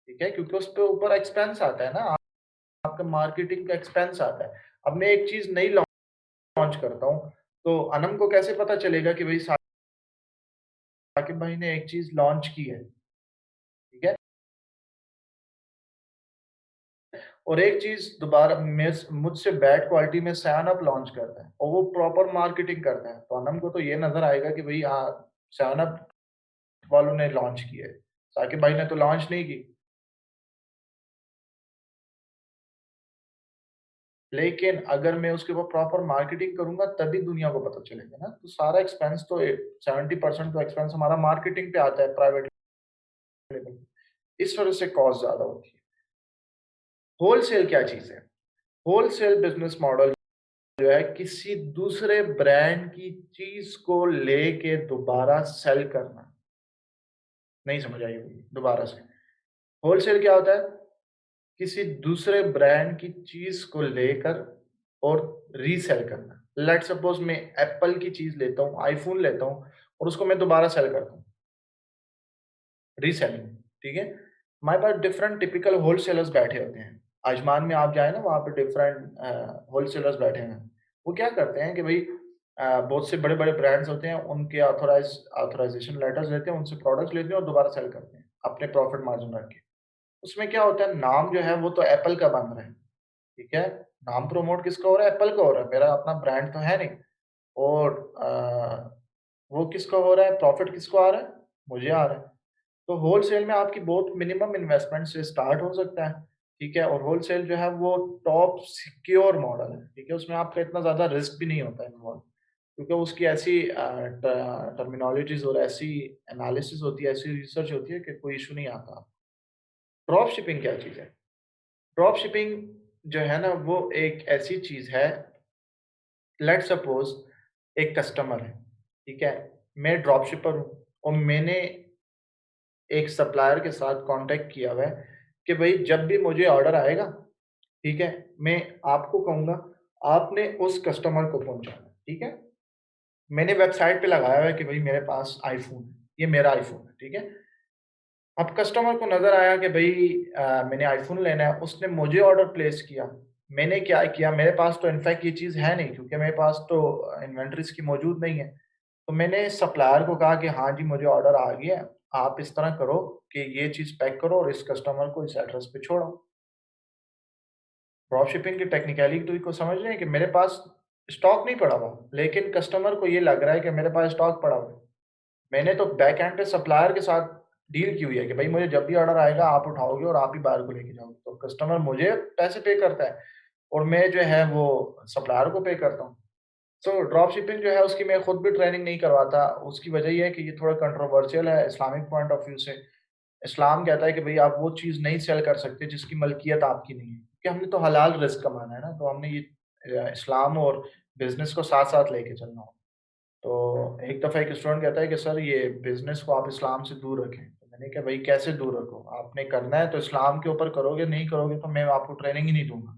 ठीक है? क्योंकि उसपे ऊपर एक्सपेंस आता है ना, आपका मार्केटिंग का एक्सपेंस आता है। अब मैं एक चीज नई लॉन्च करता हूँ, तो अनम को कैसे पता चलेगा कि भाई साकिब भाई ने एक चीज लॉन्च की है, ठीक है। और एक चीज दोबारा मुझसे बैड क्वालिटी में सैन अप लॉन्च करता है और वो प्रॉपर मार्केटिंग करता है, तो अनम को तो ये नजर आएगा कि भाई हाँ सैन अप वालों ने लॉन्च की है, साकिब भाई ने तो लॉन्च नहीं की। लेकिन अगर मैं उसके ऊपर प्रॉपर मार्केटिंग करूंगा तभी दुनिया को पता चलेगा ना। तो सारा एक्सपेंस तो 70% तो एक्सपेंस हमारा मार्केटिंग पे आता है प्राइवेट लेवल, इस वजह से कॉस्ट ज्यादा होती है। होलसेल क्या चीज है? होलसेल बिजनेस मॉडल जो है किसी दूसरे ब्रांड की चीज को लेके दोबारा सेल करना। नहीं समझ आई होगी, दोबारा से। होलसेल क्या होता है? किसी दूसरे ब्रांड की चीज को लेकर और रीसेल करना। लेट सपोज मैं एप्पल की चीज लेता हूँ, आईफोन लेता हूँ और उसको मैं दोबारा सेल करता हूँ, रीसेलिंग, ठीक है। हमारे पास डिफरेंट टिपिकल होलसेलर्स बैठे होते हैं। आजमान में आप जाए ना, वहाँ पे डिफरेंट होलसेलर्स बैठे हैं। वो क्या करते हैं कि भाई बहुत से बड़े बड़े ब्रांड्स होते हैं, उनके ऑथराइजेशन लेटर्स लेते हैं, उनसे प्रोडक्ट्स लेते हैं और दोबारा सेल करते हैं अपने प्रॉफिट मार्जिन रख के। उसमें क्या होता है, नाम जो है वो तो एप्पल का बन रहा है, ठीक है। नाम प्रमोट किसका हो रहा है? एप्पल का हो रहा है, मेरा अपना ब्रांड तो है नहीं। और वो किसका हो रहा है? प्रॉफिट किसको आ रहा है? मुझे आ रहा है। तो होलसेल में आपकी बहुत मिनिमम इन्वेस्टमेंट से स्टार्ट हो सकता है, ठीक है। और होलसेल जो है वो टॉप सिक्योर मॉडल है, ठीक है। उसमें आपका इतना ज़्यादा रिस्क भी नहीं होता इन्वॉल्व, क्योंकि उसकी ऐसी टर्मिनोलॉजीज और ऐसी एनालिसिस होती है, ऐसी रिसर्च होती है कि कोई इशू नहीं आता। ड्रॉप शिपिंग क्या चीज़ है? ड्रॉप शिपिंग जो है ना वो एक ऐसी चीज़ है, लेट सपोज एक कस्टमर है, ठीक है। मैं ड्रॉप शिपर हूँ और मैंने एक सप्लायर के साथ कांटेक्ट किया हुआ है कि भाई जब भी मुझे ऑर्डर आएगा, ठीक है, मैं आपको कहूँगा, आपने उस कस्टमर को पहुँचाना, ठीक है। मैंने वेबसाइट पे लगाया हुआ है कि भाई मेरे पास आईफ़ोन है, ये मेरा आईफ़ोन है, ठीक है। अब कस्टमर को नज़र आया कि भाई मैंने आईफ़ोन लेना है, उसने मुझे ऑर्डर प्लेस किया। मैंने क्या किया, मेरे पास तो इनफैक्ट ये चीज़ है नहीं, क्योंकि मेरे पास तो इन्वेंटरी इसकी मौजूद नहीं है। तो मैंने सप्लायर को कहा कि हाँ जी, मुझे ऑर्डर आ गया है, आप इस तरह करो कि ये चीज़ पैक करो और इस कस्टमर को इस एड्रेस पे छोड़ो। ड्रॉप शिपिंग की टेक्निकलिटी को समझ रहे हैं कि मेरे पास स्टॉक नहीं पड़ा हुआ, लेकिन कस्टमर को ये लग रहा है कि मेरे पास स्टॉक पड़ा हुआ है। मैंने तो बैक एंड पे सप्लायर के साथ डील की हुई है कि भाई मुझे जब भी ऑर्डर आएगा आप उठाओगे और आप ही बाहर को लेके जाओगे। तो कस्टमर मुझे पैसे पे करता है और मैं जो है वो सप्लायर को पे करता हूँ। सो ड्रॉप शिपिंग जो है उसकी मैं खुद भी ट्रेनिंग नहीं करवाता। उसकी वजह ये है कि ये थोड़ा कंट्रोवर्शियल है इस्लामिक पॉइंट ऑफ व्यू से। इस्लाम कहता है कि भाई आप वो चीज़ नहीं सेल कर सकते जिसकी मलकियत आपकी नहीं है, क्योंकि हमने तो हलाल रिस्क कमाना है ना। तो हमने ये इस्लाम और बिजनेस को साथ साथ लेके चलना हो। तो एक दफ़ा एक स्टूडेंट कहता है कि सर ये बिज़नेस को आप इस्लाम से दूर रखें। तो मैंने कहा भाई कैसे दूर रखो? आपने करना है तो इस्लाम के ऊपर करोगे, नहीं करोगे तो मैं आपको ट्रेनिंग ही नहीं दूँगा।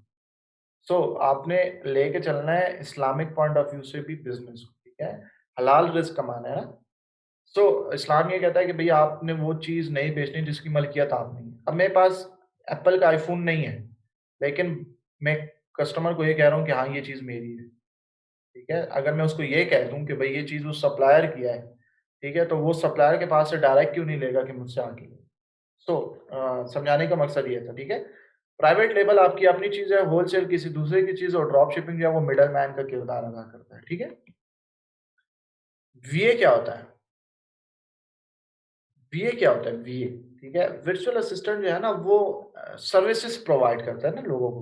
सो आपने लेके चलना है इस्लामिक पॉइंट ऑफ व्यू से भी बिज़नेस को, ठीक है? हलाल रिज़्क कमाना है ना? सो इस्लाम ये कहता है कि भई आपने वो चीज़ नहीं बेचनी जिसकी मलकियत आप नहीं है। अब मेरे पास एप्पल का आईफ़ोन नहीं है, लेकिन मैं कस्टमर को ये कह रहा हूँ कि हाँ, ये चीज़ मेरी है। ठीक है? अगर मैं उसको ये कह दूँ कि भई ये चीज़ उस सप्लायर की है, ठीक है? तो वो सप्लायर के पास से डायरेक्ट क्यों नहीं लेगा कि मुझसे आके ले? सो समझाने का मकसद ये था, ठीक है? प्राइवेट लेबल आपकी अपनी चीज़ है, होलसेल किसी दूसरे की चीज़ और ड्रॉप शिपिंग जो है वो मिडल मैन का किरदार अदा करता है, ठीक है? वीए क्या होता है? वीए क्या होता है? वीए, ठीक है? वर्चुअल असिस्टेंट जो है ना वो सर्विसेज़ प्रोवाइड करता है ना लोगों को।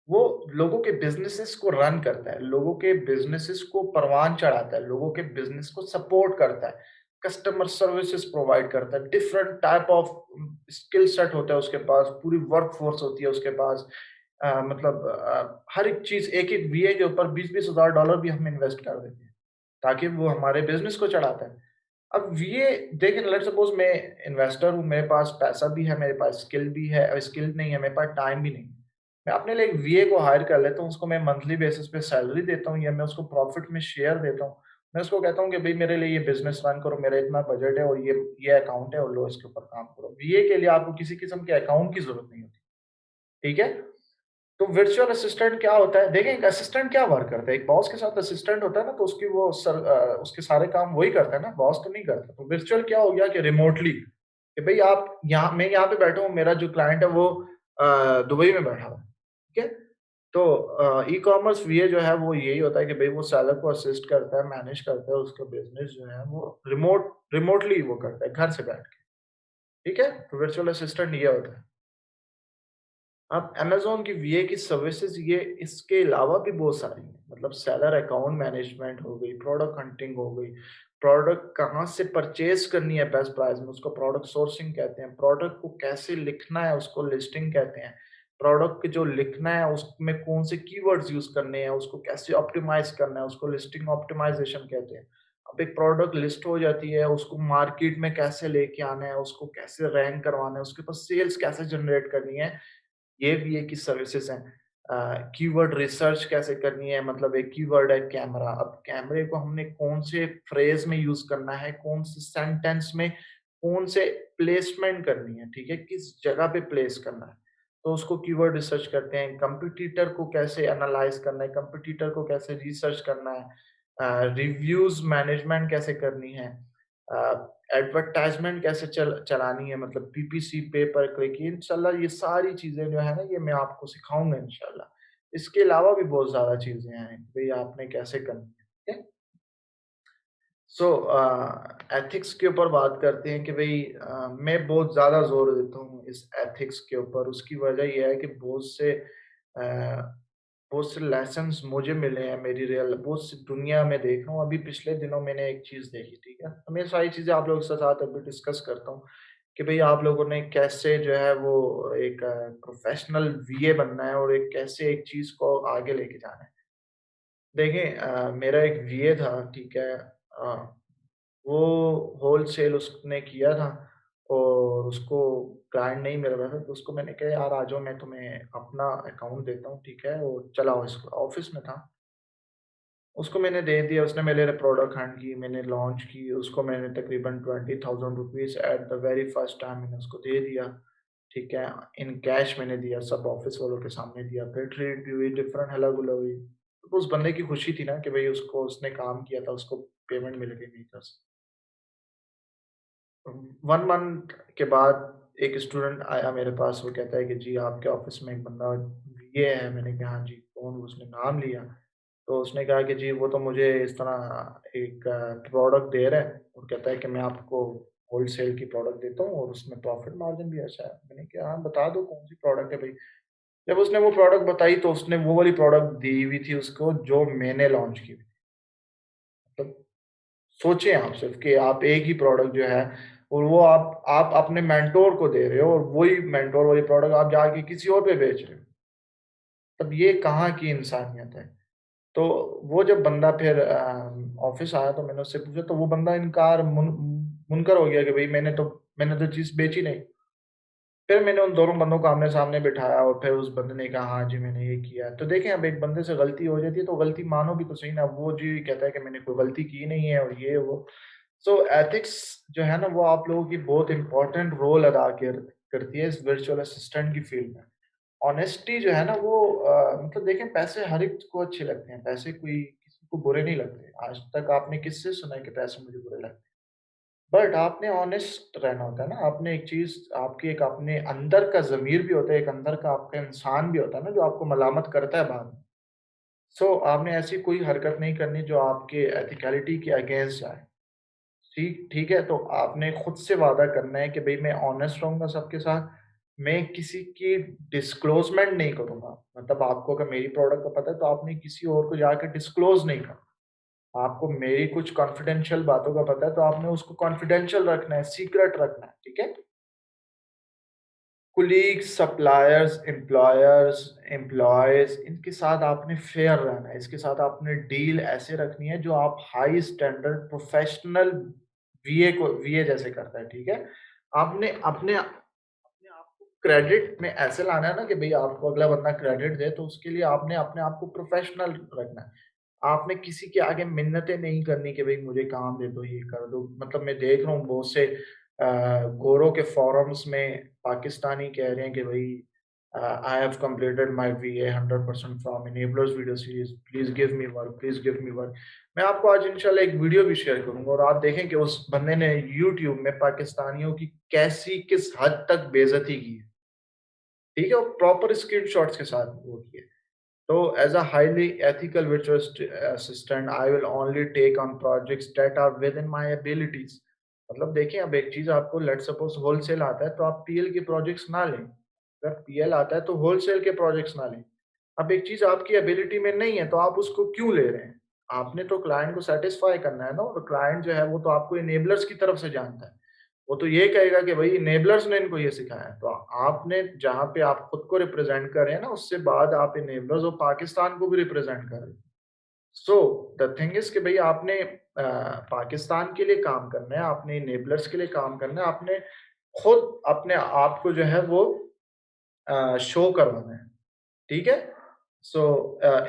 वो लोगों के बिज़नेसेस को रन करता है, लोगों के बिज़नेसेस को परवान चढ़ाता है, लोगों के बिज़नेस को सपोर्ट करता है, कस्टमर सर्विसेज़ प्रोवाइड करता है, different type of skill set होता है उसके पास, पूरी वर्कफ़ोर्स होती है उसके पास। मतलब हर एक चीज़ एक-एक वीए के ऊपर $20,000 $20,000 भी हम इन्वेस्ट कर देते हैं, ताकि वो हमारे बिज़नेस को चढ़ाता है। अब ये देखिए, लेट्स सपोज़ मैं इन्वेस्टर हूँ, मेरे पास पैसा भी है, मेरे पास स्किल भी है, स्किल नहीं है, मेरे पास टाइम भी नहीं है। मैं अपने लिए एक वीए को हायर कर लेता हूँ, उसको मैं मंथली बेसिस पे सैलरी देता हूँ या मैं उसको प्रॉफिट में शेयर देता हूँ। मैं उसको कहता हूँ कि भई मेरे लिए ये बिज़नेस रन करो, मेरा इतना बजट है और ये अकाउंट है और लो इसके ऊपर काम करो। वीए के लिए आपको किसी किस्म के अकाउंट की ज़रूरत नहीं होती, ठीक है? तो वर्चुअल असिस्टेंट क्या होता है? देखें, एक असिस्टेंट क्या वर्क करता है, एक बॉस के साथ असिस्टेंट होता है ना, तो उसकी वो उसके सारे काम वही करता है ना, बॉस तो नहीं करता। तो वर्चुअल क्या हो गया कि रिमोटली, कि भाई आप यहाँ, मैं यहाँ पे बैठा हूँ, मेरा जो क्लाइंट है वो दुबई में बैठा हुआ है, ठीक है। तो ई कॉमर्स वीए जो है वो यही होता है कि भाई वो सेलर को असिस्ट करता है, मैनेज करता है, उसका बिजनेस जो है वो रिमोटली वो करता है, घर से बैठ के, ठीक है। तो वर्चुअल असिस्टेंट ये होता है। अब अमेज़न की वीए की सर्विसेज़ ये इसके अलावा भी बहुत सारी हैं। मतलब सेलर अकाउंट मैनेजमेंट हो गई, प्रोडक्ट हंटिंग हो गई, प्रोडक्ट कहाँ से परचेज़ करनी है बेस्ट प्राइस में, उसको प्रोडक्ट सोर्सिंग कहते हैं। प्रोडक्ट को कैसे लिखना है, उसको लिस्टिंग कहते हैं। प्रोडक्ट को जो लिखना है, उसमें कौन से कीवर्ड्स यूज़ करने हैं, उसको कैसे ऑप्टिमाइज़ करना है, उसको लिस्टिंग ऑप्टिमाइज़ेशन कहते हैं। अब एक प्रोडक्ट लिस्ट हो जाती है, उसको मार्केट में कैसे लेके आना है, उसको कैसे रैंक करवाना है, उसके पास सेल्स कैसे जनरेट करनी है, ये भी एक ही सर्विसेज हैं। कीवर्ड रिसर्च कैसे करनी है, मतलब एक कीवर्ड है कैमरा, अब कैमरे को हमने कौन से फ्रेज में यूज करना है, कौन से सेंटेंस में कौन से प्लेसमेंट करनी है, ठीक है, किस जगह पे प्लेस करना है, तो उसको कीवर्ड रिसर्च करते हैं। कंपटीटर को कैसे एनालाइज करना है, कंपटीटर को कैसे रिसर्च करना है, रिव्यूज मैनेजमेंट कैसे करनी है, एडवर्टाइजमेंट कैसे चलानी है, मतलब पीपीसी, पे पर क्लिक, इंशाल्लाह ये सारी चीज़ें जो है ना, ये मैं आपको सिखाऊँगा इंशाल्लाह। इसके अलावा भी बहुत ज़्यादा चीज़ें हैं, भई आपने कैसे करनी है, ठीक है? सो एथिक्स के ऊपर बात करते हैं कि भई मैं बहुत ज़्यादा ज़ोर देता हूँ इस एथिक्स के ऊपर। उसकी वजह ये है कि बहुत से लेसन्स मुझे मिले हैं, मेरी रियल बहुत सी दुनिया में देख रहा हूँ। अभी पिछले दिनों मैंने एक चीज़ देखी, ठीक है? तो मैं सारी चीज़ें आप लोगों के साथ अभी डिस्कस करता हूँ कि भई आप लोगों ने कैसे जो है वो एक प्रोफ़ेशनल वीए बनना है और एक कैसे एक चीज़ को आगे लेके जाना है। देखिए मेरा एक वीए था, ठीक है? वो होलसेल उसने किया था और उसको क्लाइंट नहीं मिल रहा था, तो उसको मैंने कहा यार आ जाओ, मैं तुम्हें अपना अकाउंट देता हूँ, ठीक है? और चलाओ इसको। ऑफ़िस में था, उसको मैंने दे दिया, उसने मेरे लिए प्रोडक्ट हंट की, मैंने लॉन्च की, उसको मैंने तकरीबन ₹20,000 at the very first time मैंने उसको दे दिया, ठीक है? इन कैश मैंने दिया, सब ऑफ़िस वालों के सामने दिया, फिर ट्रीट भी हुई, डिफरेंट हल्ला-गुल्ला हुई। तो उस बंदे की खुशी थी ना कि भई उसको उसने काम किया था, उसको पेमेंट मिल गई मेरी तरफ से। 1 मंथ के बाद एक स्टूडेंट आया मेरे पास, वो कहता है कि जी आपके ऑफ़िस में एक बंदा ये है। मैंने कहा हाँ जी, कौन? उसने नाम लिया, तो उसने कहा कि जी वो तो मुझे इस तरह एक प्रोडक्ट दे रहा है और कहता है कि मैं आपको होलसेल की प्रोडक्ट देता हूँ और उसमें प्रॉफ़िट मार्जिन भी अच्छा है। मैंने कहा हाँ, बता दो कौन-सी प्रोडक्ट है भई? जब उसने वो प्रोडक्ट बताई तो उसने वो वाली प्रोडक्ट दी हुई थी उसको जो मैंने लॉन्च की हुई थी। मतलब सोचिए आप सिर्फ कि आप एक ही प्रोडक्ट जो है और वो आप अपने मेंटोर को दे रहे हो और वही मेंटोर वाली प्रोडक्ट आप जाके किसी और पे बेच रहे हो। तब ये कहाँ की इंसानियत है? तो वो जब बंदा फिर ऑफ़िस आया तो मैंने उससे पूछा, तो वो बंदा मुनकर हो गया कि भई मैंने तो चीज़ बेची नहीं। फिर मैंने उन दोनों बंदों को आमने-सामने बिठाया और फिर उस बंदे ने कहा हाँ जी, मैंने ये किया है। तो देखें, अब एक बंदे से गलती हो जाती है तो गलती मानो भी तो सही ना। वो जी कहता है कि मैंने कोई गलती की नहीं है और ये वो। सो एथिक्स जो है ना वो आप लोगों की बहुत इम्पोर्टेंट रोल अदा करती है इस वर्चुअल असिस्टेंट की फ़ील्ड में। ऑनेस्टी जो है ना वो मतलब देखें, पैसे हर एक को अच्छे लगते हैं। पैसे कोई किसी को बुरे नहीं लगते। आज तक आपने किससे सुना है कि पैसे मुझे बुरे लगते हैं? बट आपने ऑनेस्ट रहना होता है ना, आपने एक चीज़, आपकी एक अपने अंदर का ज़मीर भी होता है, एक अंदर का आपका इंसान भी होता है ना, जो आपको मलामत करता है बाद में। सो आपने ऐसी कोई हरकत नहीं करनी जो आपके एथिकैलिटी के अगेंस्ट जाए। ठीक ठीक है, तो आपने खुद से वादा करना है कि भई मैं ऑनेस्ट रहूँगा सबके साथ, मैं किसी की डिस्क्लोज़मेंट नहीं करूँगा। मतलब आपको अगर मेरी प्रोडक्ट का पता है तो आपने किसी और को जाके डिस्क्लोज़ नहीं करना। आपको मेरी कुछ कॉन्फिडेंशियल बातों का पता है, तो आपने उसको कॉन्फिडेंशियल रखना है, सीक्रेट रखना है, ठीक है? कोलीग्स, सप्लायर्स, एम्प्लॉयर्स, एम्प्लॉइज़, इनके साथ आपने फेयर रहना है, इसके साथ आपने डील ऐसे रखनी है जो आप हाई स्टैंडर्ड प्रोफेशनल वीए जैसे करता है, ठीक है? आपने अपने आप को क्रेडिट में ऐसे लाना है ना कि भई आपको अगला बंदा क्रेडिट दे, तो उसके लिए आपने अपने आप को प्रोफेशनल रखना है। आपने किसी के आगे मिन्नतें नहीं करनी कि भई मुझे काम दे दो, ये कर दो। मतलब मैं देख रहा हूँ बहुत से गोरों के फ़ोरम्स में पाकिस्तानी कह रहे हैं कि भई I have completed my VA 100% from enablers video series, please give me work, please give me work। मैं आपको आज इंशाल्लाह एक वीडियो भी शेयर करूंगा और आप देखें कि उस बंदे ने YouTube में पाकिस्तानियों की कैसी किस हद तक बेइज्जती की है, ठीक है, और प्रॉपर स्क्रीनशॉट्स के साथ वो किए। So as a highly ethical virtual assistant, I will only take on projects that are within my abilities। मतलब देखिए, अब एक चीज आपको लेट सपोज होलसेल आता है तो आप पीएल के प्रोजेक्ट्स ना लें, अगर पीएल आता है तो होलसेल के प्रोजेक्ट्स ना लें। अब एक चीज आपकी एबिलिटी में नहीं है तो आप उसको क्यों ले रहे हैं? आपने तो क्लाइंट को सेटिस्फाई करना है ना, और क्लाइंट जो है वो तो आपको इनेबलर्स की तरफ से जानता है। वो तो ये कहेगा कि भाई इनेबलर्स ने इनको ये सिखाया है। तो आपने जहाँ पे आप खुद को रिप्रेजेंट कर रहे हैं ना, उससे बाद आप इनेबलर्स और पाकिस्तान को भी रिप्रेजेंट कर रहे हैं। सो द थिंग इज कि भाई आपने पाकिस्तान के लिए काम करना है, आपने इनेबलर्स के लिए काम करना है, आपने खुद अपने आप को जो है वो शो करवाना है, ठीक है। सो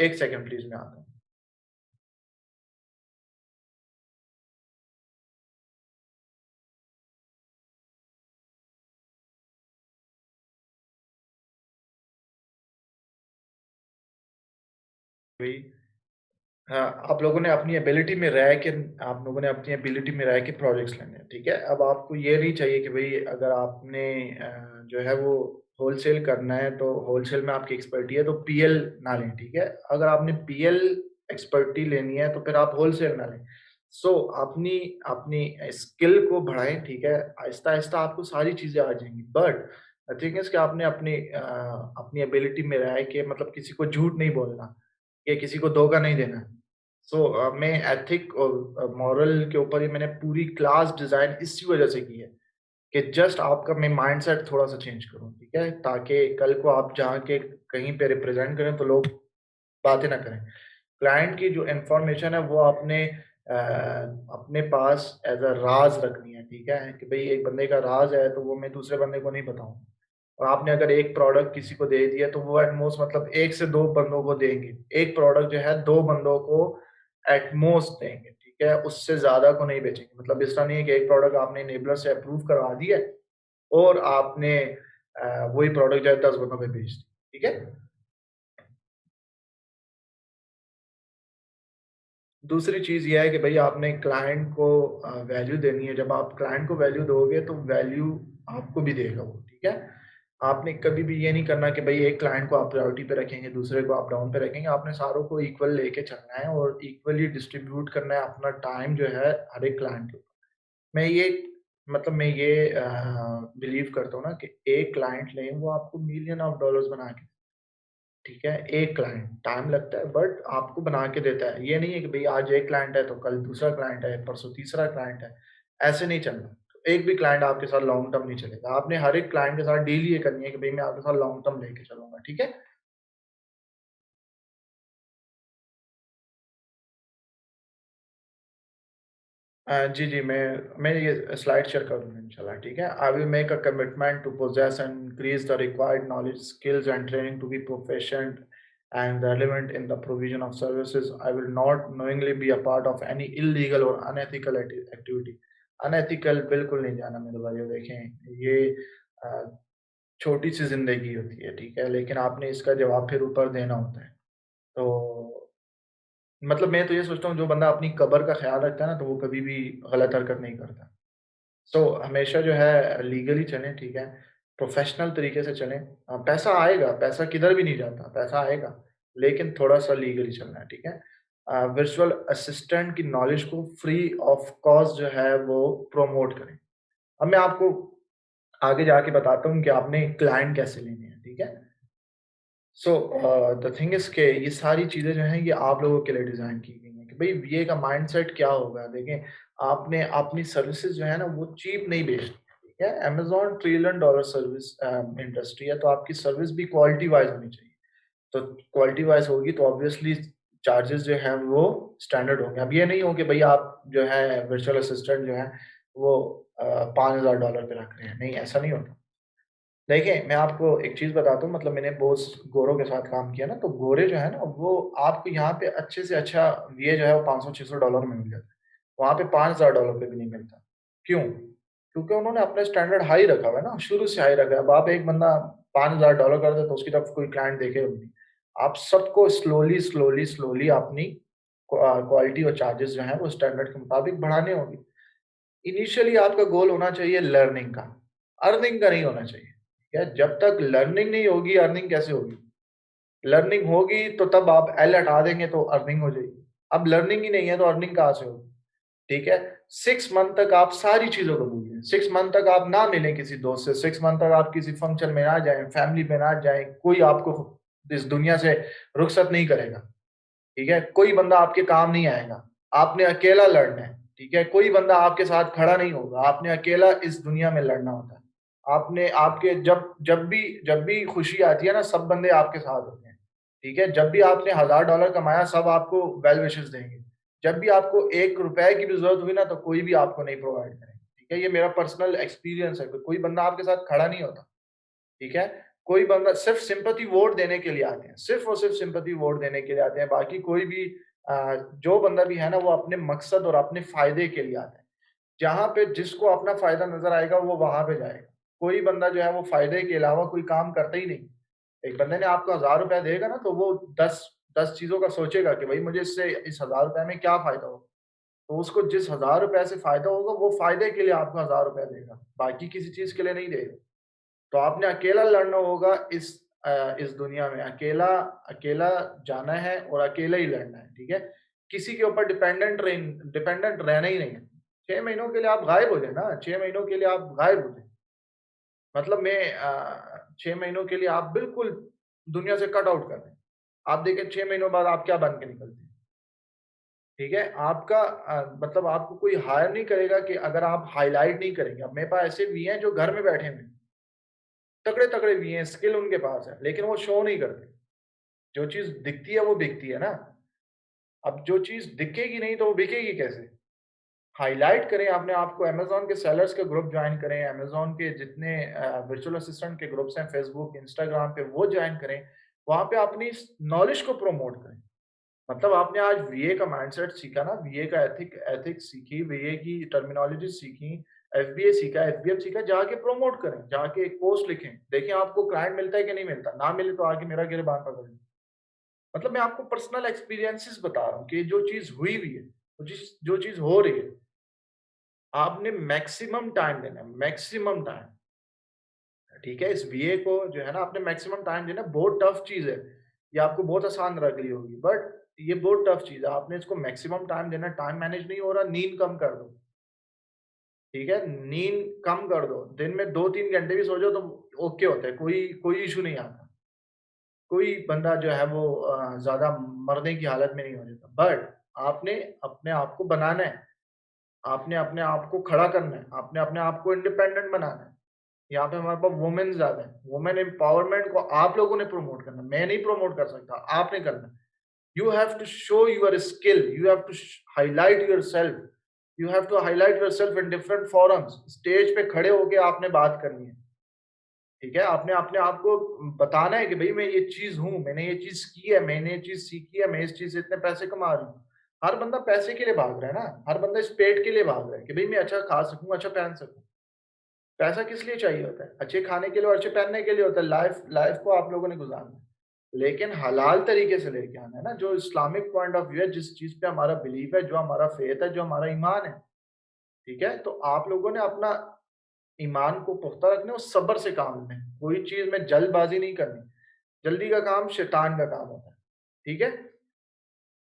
एक सेकंड प्लीज, मैं आता हूँ। भाई, हाँ, आप लोगों ने अपनी एबिलिटी में रह के प्रोजेक्ट्स लेने हैं, ठीक है। अब आपको ये नहीं चाहिए कि भाई अगर आपने जो है वो होलसेल करना है तो होलसेल में आपकी एक्सपर्टी है तो पीएल ना लें, ठीक है। अगर आपने पीएल एक्सपर्टी लेनी है तो फिर आप होलसेल ना लें। सो अपनी अपनी स्किल को बढ़ाएं, ठीक है। आहिस्ता आहिस्ता आपको सारी चीजें आ जाएंगी, बट थिंग इज कि आपने अपनी एबिलिटी में रह के, मतलब किसी को झूठ नहीं बोलना, कि किसी को धोखा नहीं देना। सो मैं एथिक और मॉरल के ऊपर ही मैंने पूरी क्लास डिजाइन इसी वजह से की है कि जस्ट आपका मैं माइंडसेट थोड़ा सा चेंज करूं, ठीक है, ताकि कल को आप जहाँ के कहीं पे रिप्रेजेंट करें तो लोग बातें ना करें। क्लाइंट की जो इंफॉर्मेशन है वो आपने अपने पास एज अ राज रखनी है, ठीक है, कि भाई एक बंदे का राज है तो वो मैं दूसरे बंदे को नहीं बताऊं। और आपने अगर एक प्रोडक्ट किसी को दे दिया तो वो एटमोस्ट मतलब एक से दो बंदों को देंगे, एक प्रोडक्ट जो है दो बंदों को एटमोस्ट देंगे, ठीक है, उससे ज्यादा को नहीं बेचेंगे। मतलब इस तरह नहीं है कि एक प्रोडक्ट आपने इनेबलर से अप्रूव करवा दिया और आपने वही प्रोडक्ट जो है 10 बंदों पे बेच दी, ठीक है। दूसरी चीज ये है कि भाई आपने क्लाइंट को वैल्यू देनी है। जब आप क्लाइंट को वैल्यू दोगे तो वैल्यू आपको भी देगा वो, ठीक है। आपने कभी भी ये नहीं करना कि भाई एक क्लाइंट को आप प्रायोरिटी पे रखेंगे, दूसरे को आप डाउन पे रखेंगे। आपने सारों को इक्वल लेके चलना है और इक्वली डिस्ट्रीब्यूट करना है अपना टाइम जो है हर एक क्लाइंट के ऊपर। मैं ये मैं ये बिलीव करता हूँ ना कि एक क्लाइंट लें वो आपको मिलियन ऑफ डॉलर्स बना के, ठीक है। एक क्लाइंट टाइम लगता है बट आपको बना के देता है। ये नहीं है कि भाई आज एक क्लाइंट है तो कल दूसरा क्लाइंट है, परसों तीसरा क्लाइंट है, ऐसे नहीं चलना। तो एक भी क्लाइंट आपके साथ लॉन्ग टर्म नहीं चलेगा। आपने हर एक क्लाइंट के साथ डील ये करनी है कि भाई मैं आपके साथ लॉन्ग टर्म लेके चलूंगा, ठीक है। जी जी, मैं ये स्लाइड शेयर कर दूंगा इंशाल्लाह, ठीक है। I will make a commitment to possess and increase the required knowledge, skills and training to be proficient and relevant in the provision of services. I will not knowingly be a part of any illegal or unethical activity। Unethical बिल्कुल नहीं जाना मेरे भाइयों। देखें, ये अ, छोटी सी जिंदगी होती है, ठीक है, लेकिन आपने इसका जवाब फिर ऊपर देना होता है। तो मैं तो ये सोचता हूँ जो बंदा अपनी कब्र का ख्याल रखता है ना तो वो कभी भी गलत हरकत नहीं करता। सो हमेशा जो है लीगली चलें, ठीक है, प्रोफेशनल तरीके से चलें। पैसा आएगा, पैसा किधर भी नहीं जाता, पैसा आएगा, लेकिन थोड़ा-सा लीगली चलना है, ठीक है। वर्चुअल असिस्टेंट की नॉलेज को फ्री ऑफ कॉस्ट जो है वो प्रमोट करें। अब मैं आपको आगे जाके बताता हूँ कि आपने क्लाइंट कैसे लेने हैं, ठीक है। सो द थिंग इज़ के ये सारी चीज़ें जो हैं ये आप लोगों के लिए डिज़ाइन की गई हैं कि भई वीए का माइंडसेट क्या होगा। देखें, आपने अपनी सर्विसेज़ जो है ना वो चीप नहीं बेचनी है, ठीक है। Amazon trillion dollar service industry है, तो आपकी सर्विस भी क्वालिटी वाइज़ होनी चाहिए। तो क्वालिटी वाइज़ होगी तो ऑब्वियसली चार्जेज़ जो हैं वो स्टैंडर्ड होंगे। अब ये नहीं हो कि भई आप जो है वर्चुअल असिस्टेंट जो है वो $5000 पे रख रहे हैं, नहीं ऐसा नहीं होता। देखिए, मैं आपको एक चीज़ बताता हूँ, मैंने बहुत गोरों के साथ काम किया ना, तो गोरे जो है ना, वो आपको यहाँ पे अच्छे से अच्छा ये जो है वो $500-600 में मिल जाता है। वहाँ पे $5000 पे भी नहीं मिलता। क्यों? क्योंकि उन्होंने अपना स्टैंडर्ड हाई रखा हुआ है ना, शुरू से हाई रखा है। अब आप एक बंदा $5,000 कर दे तो उसकी तरफ कोई क्लाइंट देखेगा भी नहीं। आप सबको स्लोली अपनी क्वालिटी और चार्जेस जो हैं वो स्टैंडर्ड के मुताबिक बढ़ाने होंगे। इनिशियली आपका गोल होना चाहिए लर्निंग का, अर्निंग का नहीं होना चाहिए। ठीक है? जब तक लर्निंग नहीं होगी, अर्निंग कैसे होगी? लर्निंग होगी तो तब आप एल हटा देंगे तो अर्निंग हो जाएगी। अब लर्निंग ही नहीं है तो अर्निंग कहाँ से होगी? ठीक है? 6 मंथ तक आप सारी चीज़ों को भूलिए। 6 मंथ तक आप ना मिलें किसी दोस्त से, 6 मंथ तक आप किसी फंक्शन में ना जाएँ, फैमिली में ना जाएँ, कोई आपको इस दुनिया से रुखसत नहीं करेगा। ठीक है? कोई बंदा आपके काम नहीं आएगा। आपने अकेला लड़ना है। ठीक है? कोई बंदा आपके साथ खड़ा नहीं होगा। आपने अकेला इस दुनिया में लड़ना होता है। आपने आपके जब भी खुशी आती है ना, सब बंदे आपके साथ होते हैं। ठीक है? जब भी आपने $1000 कमाया, सब आपको वेल विशेस देंगे। जब भी आपको ₹1 की भी ज़रूरत हुई ना, तो कोई भी आपको नहीं प्रोवाइड करेगा। ठीक है? ये मेरा पर्सनल एक्सपीरियंस है। कोई बंदा आपके साथ खड़ा नहीं होता। ठीक है? कोई बंदा सिर्फ़ सिम्पैथी वोट देने के लिए आते हैं। सिर्फ़ और सिर्फ़ सिम्पैथी वोट देने के लिए आते हैं। बाकी कोई भी जो बंदा भी है ना, वो अपने मकसद और अपने फ़ायदे के लिए आता है। जहाँ पे जिसको अपना फ़ायदा नज़र आएगा, वो वहाँ पे जाएगा। कोई बंदा जो है, वो फ़ायदे के अलावा कोई काम करता ही नहीं। एक बंदे ने आपको ₹1000 देगा ना, तो वो 10 चीज़ों का सोचेगा कि भई मुझे इससे इस ₹1000 में क्या फ़ायदा होगा? तो उसको जिस ₹1000 से फ़ायदा होगा, वो फ़ायदे के लिए आपको ₹1000 देगा, बाकी किसी चीज़ के लिए नहीं देगा। तो आपने अकेला लड़ना होगा इस दुनिया में, अकेला अकेला जाना है और अकेला ही लड़ना है, ठीक है? किसी के ऊपर डिपेंडेंट रहना ही नहीं है। 6 महीनों के लिए आप गायब हो जाए ना, 6 महीनों के लिए आप गायब हो जाए। मतलब 6 महीनों के लिए आप बिल्कुल दुनिया से कट आउट कर दें। आप देखें 6 महीनों बाद आप क्या बन के निकलते हैं, ठीक है? आपका मतलब आपको कोई हायर नहीं करेगा कि अगर आप हाइलाइट नहीं करेंगे। अब मेरे पास ऐसे भी हैं जो घर में बैठे हुए हैं, तगड़े-तगड़े भी हैं, स्किल उनके पास है, लेकिन वो शो नहीं करते। जो चीज़ दिखती है वो बिकती है ना। अब जो चीज़ दिखेगी नहीं तो वो बिकेगी कैसे? हाइलाइट करें अपने आप को, अमेज़न के सेलर्स के ग्रुप जॉइन करें, अमेज़न के जितने वर्चुअल असिस्टेंट के ग्रुप्स हैं फेसबुक, इंस्टाग्राम पे वो जॉइन करें। वहाँ पे अपनी इस नॉलेज को प्रमोट करें। मतलब आपने आज वीए का माइंडसेट सीखा ना, वीए का एथिक्स सीखी, वीए की टर्मिनोलॉजी सीखी, एफबीए सीखा, एफबीएम सीखा, जाके प्रमोट करें, जाके एक पोस्ट लिखें। देखें आपको क्लाइंट मिलता है कि नहीं मिलता, ना मिले तो आके मेरा गिरबान पकड़ लें। मतलब मैं आपको पर्सनल एक्सपीरियंसेस बता रहा हूँ कि जो चीज़ हुई भी है, जो चीज़ हो रही है, आपने मैक्सिमम टाइम देना है, मैक्सिमम टाइम। ठीक है? इस वीए को जो है ना आपने मैक्सिमम टाइम देना है, बहुत टफ चीज़ है। ये आपको बहुत आसान लग रही होगी, बट ये बहुत टफ चीज़ है। आपने इसको मैक्सिमम टाइम देना है, टाइम मैनेज नहीं हो रहा, नींद कम कर दो। ठीक है? नींद कम कर दो। दिन में 2-3 घंटे भी सो जाओ तो ओके होता है, कोई कोई इश्यू नहीं आता। कोई बंदा जो है वो ज़्यादा मरने की हालत में नहीं हो जाता। बट आपने अपने आप को बनाना है, आपने अपने आप को खड़ा करना है, आपने अपने आप को इंडिपेंडेंट बनाना है। यहाँ पे हमारे पास वुमेन ज़्यादा है। वुमेन एम्पावरमेंट को आप लोगों ने प्रमोट करना है। मैं नहीं प्रमोट कर सकता, आपने करना है। You have to show your skill. You have to highlight yourself. You have to highlight yourself in different forums. Stage पे खड़े होके आपने बात करनी है। ठीक है? आपने अपने आप को बताना है कि भई मैं ये चीज़ हूँ, मैंने ये चीज़ की है, मैंने ये चीज़ सीखी है, मैं इस चीज़ से इतने पैसे कमा रही हूँ। हर बंदा पैसे के लिए भाग रहा है ना, हर बंदा इस पेट के लिए भाग रहा है कि भई मैं अच्छा खा सकूँ, अच्छा पहन सकूँ। पैसा किस लिए चाहिए होता है? अच्छे खाने के लिए और अच्छे पहनने के लिए होता है। लाइफ़ लाइफ़ को आप लोगों ने गुज़ारना है। लेकिन हलाल तरीके से लेके आना है ना, जो इस्लामिक पॉइंट ऑफ व्यू है, जिस चीज़ पे हमारा बिलीफ है, जो हमारा फ़ेथ है, जो हमारा ईमान है, ठीक है? तो आप लोगों ने अपना ईमान को पुख्ता रखना है और सब्र से काम लेना है। कोई चीज़ में जल्दबाज़ी नहीं करनी। जल्दी का काम शैतान का काम होता है। ठीक है?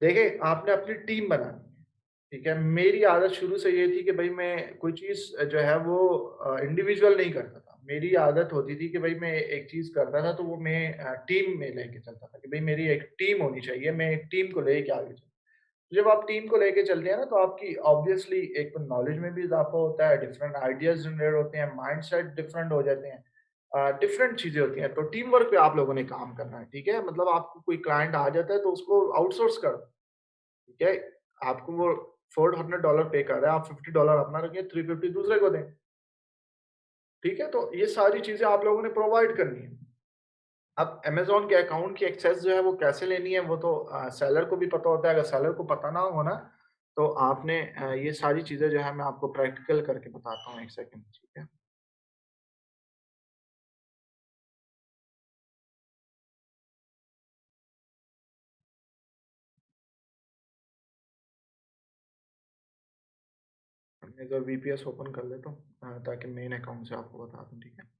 देखिए, आपने अपनी टीम बनानी है। ठीक है? मेरी आदत शुरू से ये थी कि भई मैं कोई चीज़ जो है वो इंडिविजुअल नहीं करता था। मेरी आदत होती थी कि भई मैं एक चीज़ करता था तो वो मैं टीम में लेके चलता था कि भई मेरी एक टीम होनी चाहिए, मैं एक टीम को लेके आगे चलूँ। जब आप टीम को लेके चलते हैं ना तो आपकी ऑब्वियसली एक तो नॉलेज में भी इज़ाफ़ा होता है, डिफरेंट आइडियाज़ जनरेट होते हैं, माइंडसेट डिफरेंट हो जाते हैं। डिफरेंट चीज़ें होती हैं, तो टीम वर्क पे आप लोगों ने काम करना है, ठीक है? मतलब आपको कोई क्लाइंट आ जाता है तो उसको आउटसोर्स कर दो। ठीक है? आपको वो $400 पे कर रहा है, आप $50 अपना रखिए, 350 दूसरे को दें। ठीक है? तो ये सारी चीज़ें आप लोगों ने प्रोवाइड करनी है। अब अमेज़न के अकाउंट की एक्सेस जो है वो कैसे लेनी है वो तो सेलर को भी पता होता है। अगर सेलर को पता ना हो ना, तो आपने ये सारी चीज़ें जो है मैं आपको प्रैक्टिकल करके बताता हूँ 1 सेकंड, ठीक है? मैं जरा VPS ओपन कर लेता हूँ ताकि मेन अकाउंट से आपको बता दूँ, ठीक है।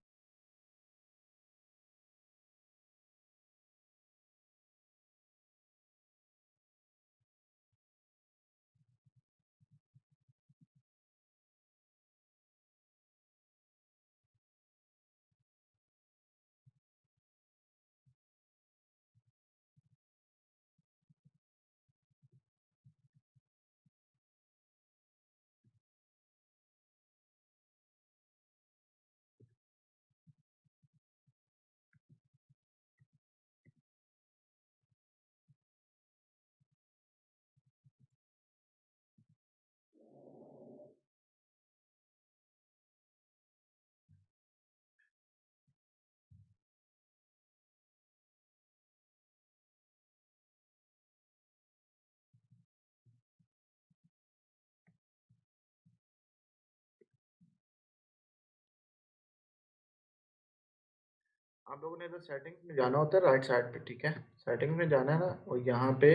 आप लोगों ने इधर सेटिंग्स में जाना होता है राइट साइड पे, ठीक है। सेटिंग्स में जाना है ना, और यहाँ पे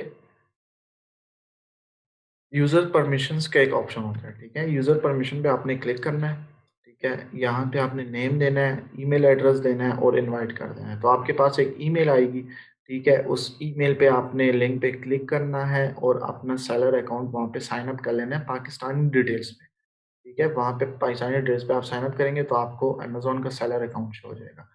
यूज़र परमिशंस का एक ऑप्शन होता है, ठीक है। यूज़र परमिशन पे आपने क्लिक करना है, ठीक है। यहाँ पे आपने नेम देना है, ईमेल एड्रेस देना है और इनवाइट कर देना है। तो आपके पास एक ईमेल आएगी, ठीक है। उस ईमेल पे आपने लिंक पे क्लिक करना है और अपना सेलर अकाउंट वहाँ पे साइन अप कर लेना है पाकिस्तानी डिटेल्स पे, ठीक है। वहाँ पे पाकिस्तानी डिटेल्स पे आप साइन अप करेंगे तो आपको अमेज़न का सेलर अकाउंट शो हो जाएगा।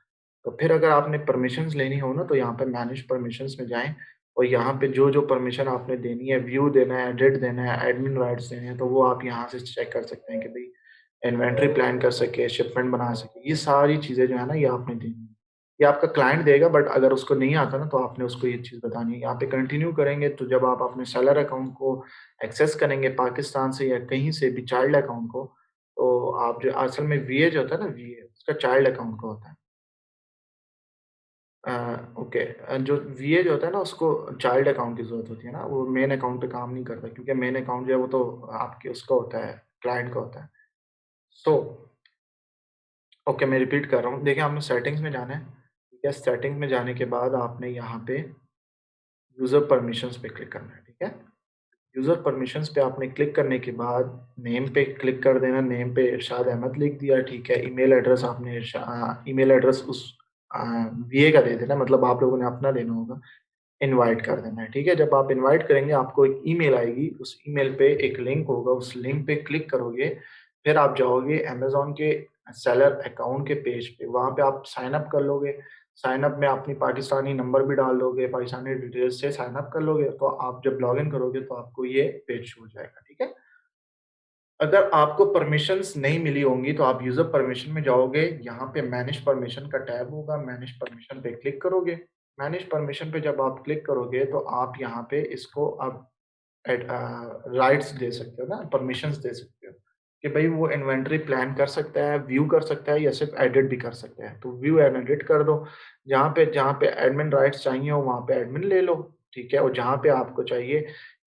तो फिर अगर आपने परमिशंस लेनी हो ना, तो यहाँ पे मैनेज परमिशंस में जाएँ और यहाँ पे जो-जो परमिशन आपने देनी है, व्यू देना है, एडिट देना है, एडमिन राइट्स देने हैं, तो वो आप यहाँ से चेक कर सकते हैं कि भई इन्वेंटरी प्लान कर सके, शिपमेंट बना सके। ये सारी चीज़ें जो है ना, ये आपने देनी है। ये आपका क्लाइंट देगा, बट अगर उसको नहीं आता ना, तो आपने उसको ये चीज़ बतानी है। यहाँ पे कंटिन्यू करेंगे तो जब आप अपने सेलर अकाउंट को एक्सेस करेंगे पाकिस्तान से या कहीं से भी चाइल्ड अकाउंट को, तो आप जो असल में वीए जो होता है ना, वीए उसका चाइल्ड अकाउंट का होता है। अ, ओके, जो वीए जो होता है ना, उसको चाइल्ड अकाउंट की ज़रूरत होती है ना, वो मेन अकाउंट पे काम नहीं करता, क्योंकि मेन अकाउंट जो है वो तो आपके उसका होता है, क्लाइंट का होता है। सो ओके, मैं रिपीट कर रहा हूँ। देखिए, आपने सेटिंग्स में जाना है, ठीक है। सेटिंग्स में जाने के बाद आपने यहाँ पे यूज़र परमिशंस पे क्लिक करना है, ठीक है। यूज़र परमिशंस पे आपने क्लिक करने के बाद नेम पे क्लिक कर देना। नेम पे इरशाद अहमद लिख दिया, ठीक है। ईमेल एड्रेस आपने ईमेल एड्रेस उस वीए का दे देना, मतलब आप लोगों ने अपना देना होगा। इनवाइट कर देना है, ठीक है। जब आप इनवाइट करेंगे आपको एक ईमेल आएगी, उस ईमेल पे एक लिंक होगा, उस लिंक पे क्लिक करोगे, फिर आप जाओगे अमेज़न के सेलर अकाउंट के पेज पे, वहाँ पे आप साइन अप कर लोगे। साइन अप में अपनी पाकिस्तानी नंबर भी डाल दोगे, पाकिस्तानी डिटेल्स से साइन अप कर लोगे, तो आप जब लॉगिन करोगे तो आपको ये पेज शो हो जाएगा, ठीक है। अगर आपको परमिशंस नहीं मिली होंगी तो आप यूज़र परमिशन में जाओगे, यहाँ पे मैनेज परमिशन का टैब होगा, मैनेज परमिशन पे क्लिक करोगे। मैनेज परमिशन पे जब आप क्लिक करोगे तो आप यहाँ पे इसको अब राइट्स दे सकते हो ना, परमिशंस दे सकते हो कि भई वो इन्वेंटरी प्लान कर सकता है, व्यू कर सकता है या सिर्फ़ एडिट भी कर सकता है। तो व्यू एंड एडिट कर दो। जहाँ पे एडमिन राइट्स चाहिए हो वहाँ पे एडमिन ले लो, ठीक है? और जहाँ पे आपको चाहिए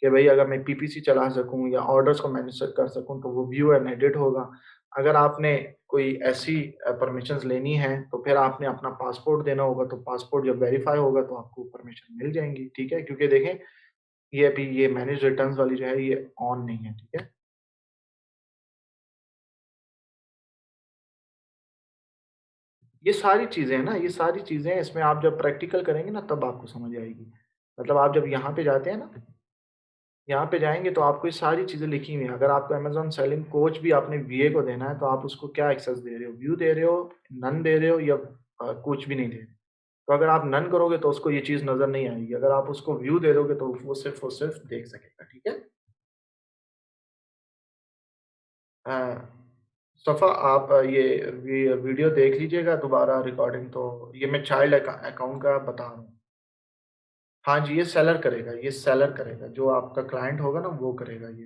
कि भई अगर मैं पीपीसी चला सकूँ या ऑर्डर्स को मैनेज कर सकूँ, तो वो व्यू एंड एडिट होगा। अगर आपने कोई ऐसी परमिशंस लेनी है तो फिर आपने अपना पासपोर्ट देना होगा, तो पासपोर्ट जब वेरीफ़ाई होगा तो आपको परमिशन मिल जाएँगी, ठीक है? क्योंकि देखें, ये अभी ये मैनेज रिटर्न्स वाली जो है ये ऑन नहीं है, ठीक है? ये सारी चीज़ें हैं ना, ये सारी चीज़ें हैं, इसमें आप जब प्रैक्टिकल करेंगे ना तब आपको समझ आएगी। मतलब आप जब यहाँ पे जाते हैं ना, यहाँ पे जाएँगे तो आपको ये सारी चीज़ें लिखी हुई हैं। अगर आपको अमेज़न सेलिंग कोच भी आपने वीए को देना है तो आप उसको क्या एक्सेस दे रहे हो? व्यू दे रहे हो, नन दे रहे हो या कुछ भी नहीं दे रहे? तो अगर आप नन करोगे तो उसको ये चीज़ नज़र नहीं आएगी। अगर आप उसको व्यू दे दोगे तो वो सिर्फ़ और सिर्फ़ देख सकेगा, ठीक है? अ, सफ़ा आप ये वीडियो देख लीजिएगा दोबारा रिकॉर्डिंग, तो ये मैं चाइल्ड अकाउंट का बता रहा हूँ। हाँ जी, ये सेलर करेगा, जो आपका क्लाइंट होगा ना वो करेगा ये,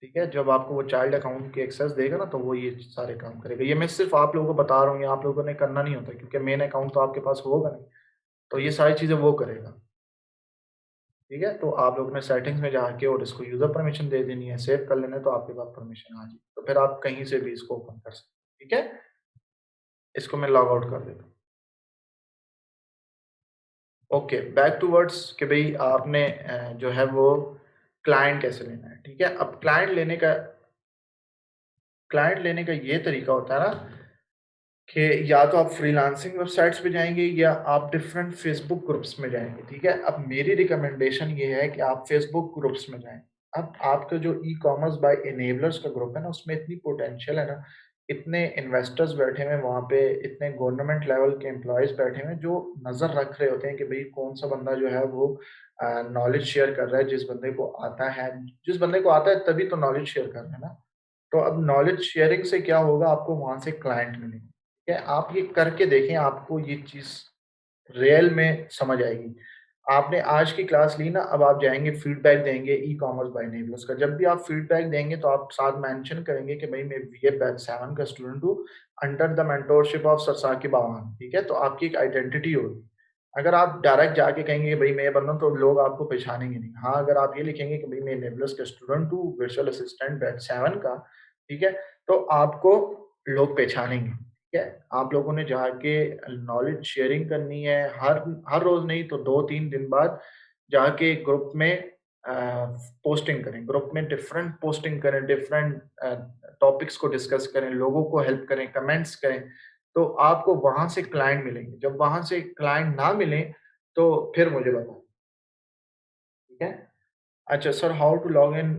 ठीक है? जब आपको वो चाइल्ड अकाउंट की एक्सेस देगा ना तो वो ये सारे काम करेगा। ये मैं सिर्फ़ आप लोगों को बता रहा हूँ, ये आप लोगों ने करना नहीं होता, क्योंकि मेन अकाउंट तो आपके पास होगा नहीं, तो ये सारी चीज़ें वो करेगा, ठीक है? तो आप लोगों ने सेटिंग्स में जाके और इसको यूज़र परमिशन दे देनी है, सेव कर लेना है, तो आपके पास परमिशन आ जाएगी। तो फिर आप कहीं से भी इसको ओपन कर सकते हैं, ठीक है? इसको मैं लॉग आउट कर देता हूँ। ओके, बैक टू वर्ड्स कि भई आपने जो है वो क्लाइंट कैसे लेना है, ठीक है। अब क्लाइंट लेने का ये तरीका होता है ना कि या तो आप फ्रीलांसिंग वेबसाइट्स पे जाएंगे या आप डिफरेंट फेसबुक ग्रुप्स में जाएंगे, ठीक है। अब मेरी रिकमेंडेशन ये है कि आप फेसबुक ग्रुप्स में जाएं। अब आपका जो ई कॉमर्स बाय एनेबलर्स का ग्रुप है ना, उसमें इतनी पोटेंशियल है ना, इतने इन्वेस्टर्स बैठे हुए हैं वहाँ पे, इतने गवर्नमेंट लेवल के एम्प्लॉयज बैठे हुए हैं जो नजर रख रहे होते हैं कि भाई कौन सा बंदा जो है वो नॉलेज शेयर कर रहा है, जिस बंदे को आता है तभी तो नॉलेज शेयर कर रहा है ना। तो अब नॉलेज शेयरिंग से क्या होगा, आपको वहां से क्लाइंट मिलेंगे, ठीक है। आप ये करके देखें, आपको ये चीज रियल में समझ आएगी। आपने आज की क्लास ली ना, अब आप जाएंगे फीडबैक देंगे ई कॉमर्स बाय नेबल्स का। जब भी आप फीडबैक देंगे तो आप साथ मेंशन करेंगे कि भाई मैं बीए बैच 7 का स्टूडेंट हूँ under the mentorship of sir Saqib Awan, ठीक है। तो आपकी एक आइडेंटिटी होगी। अगर आप डायरेक्ट जाके कहेंगे कि भाई मैं ये बंदा हूं, तो लोग आपको पहचानेंगे नहीं। हाँ, अगर आप ये लिखेंगे कि भाई मैं नेबल्स का स्टूडेंट हूँ वर्चुअल असिस्टेंट बैच 7 का, ठीक है, तो आपको लोग पहचानेंगे, ठीक है। आप लोगों ने जाके नॉलेज शेयरिंग करनी है, हर हर रोज नहीं तो 2-3 दिन बाद जाके ग्रुप में पोस्टिंग करें, ग्रुप में डिफरेंट पोस्टिंग करें, डिफरेंट टॉपिक्स को डिस्कस करें, लोगों को हेल्प करें, कमेंट्स करें, तो आपको वहां से क्लाइंट मिलेंगे। जब वहां से क्लाइंट ना मिले तो फिर मुझे बताओ, ठीक है। अच्छा sir, how to log in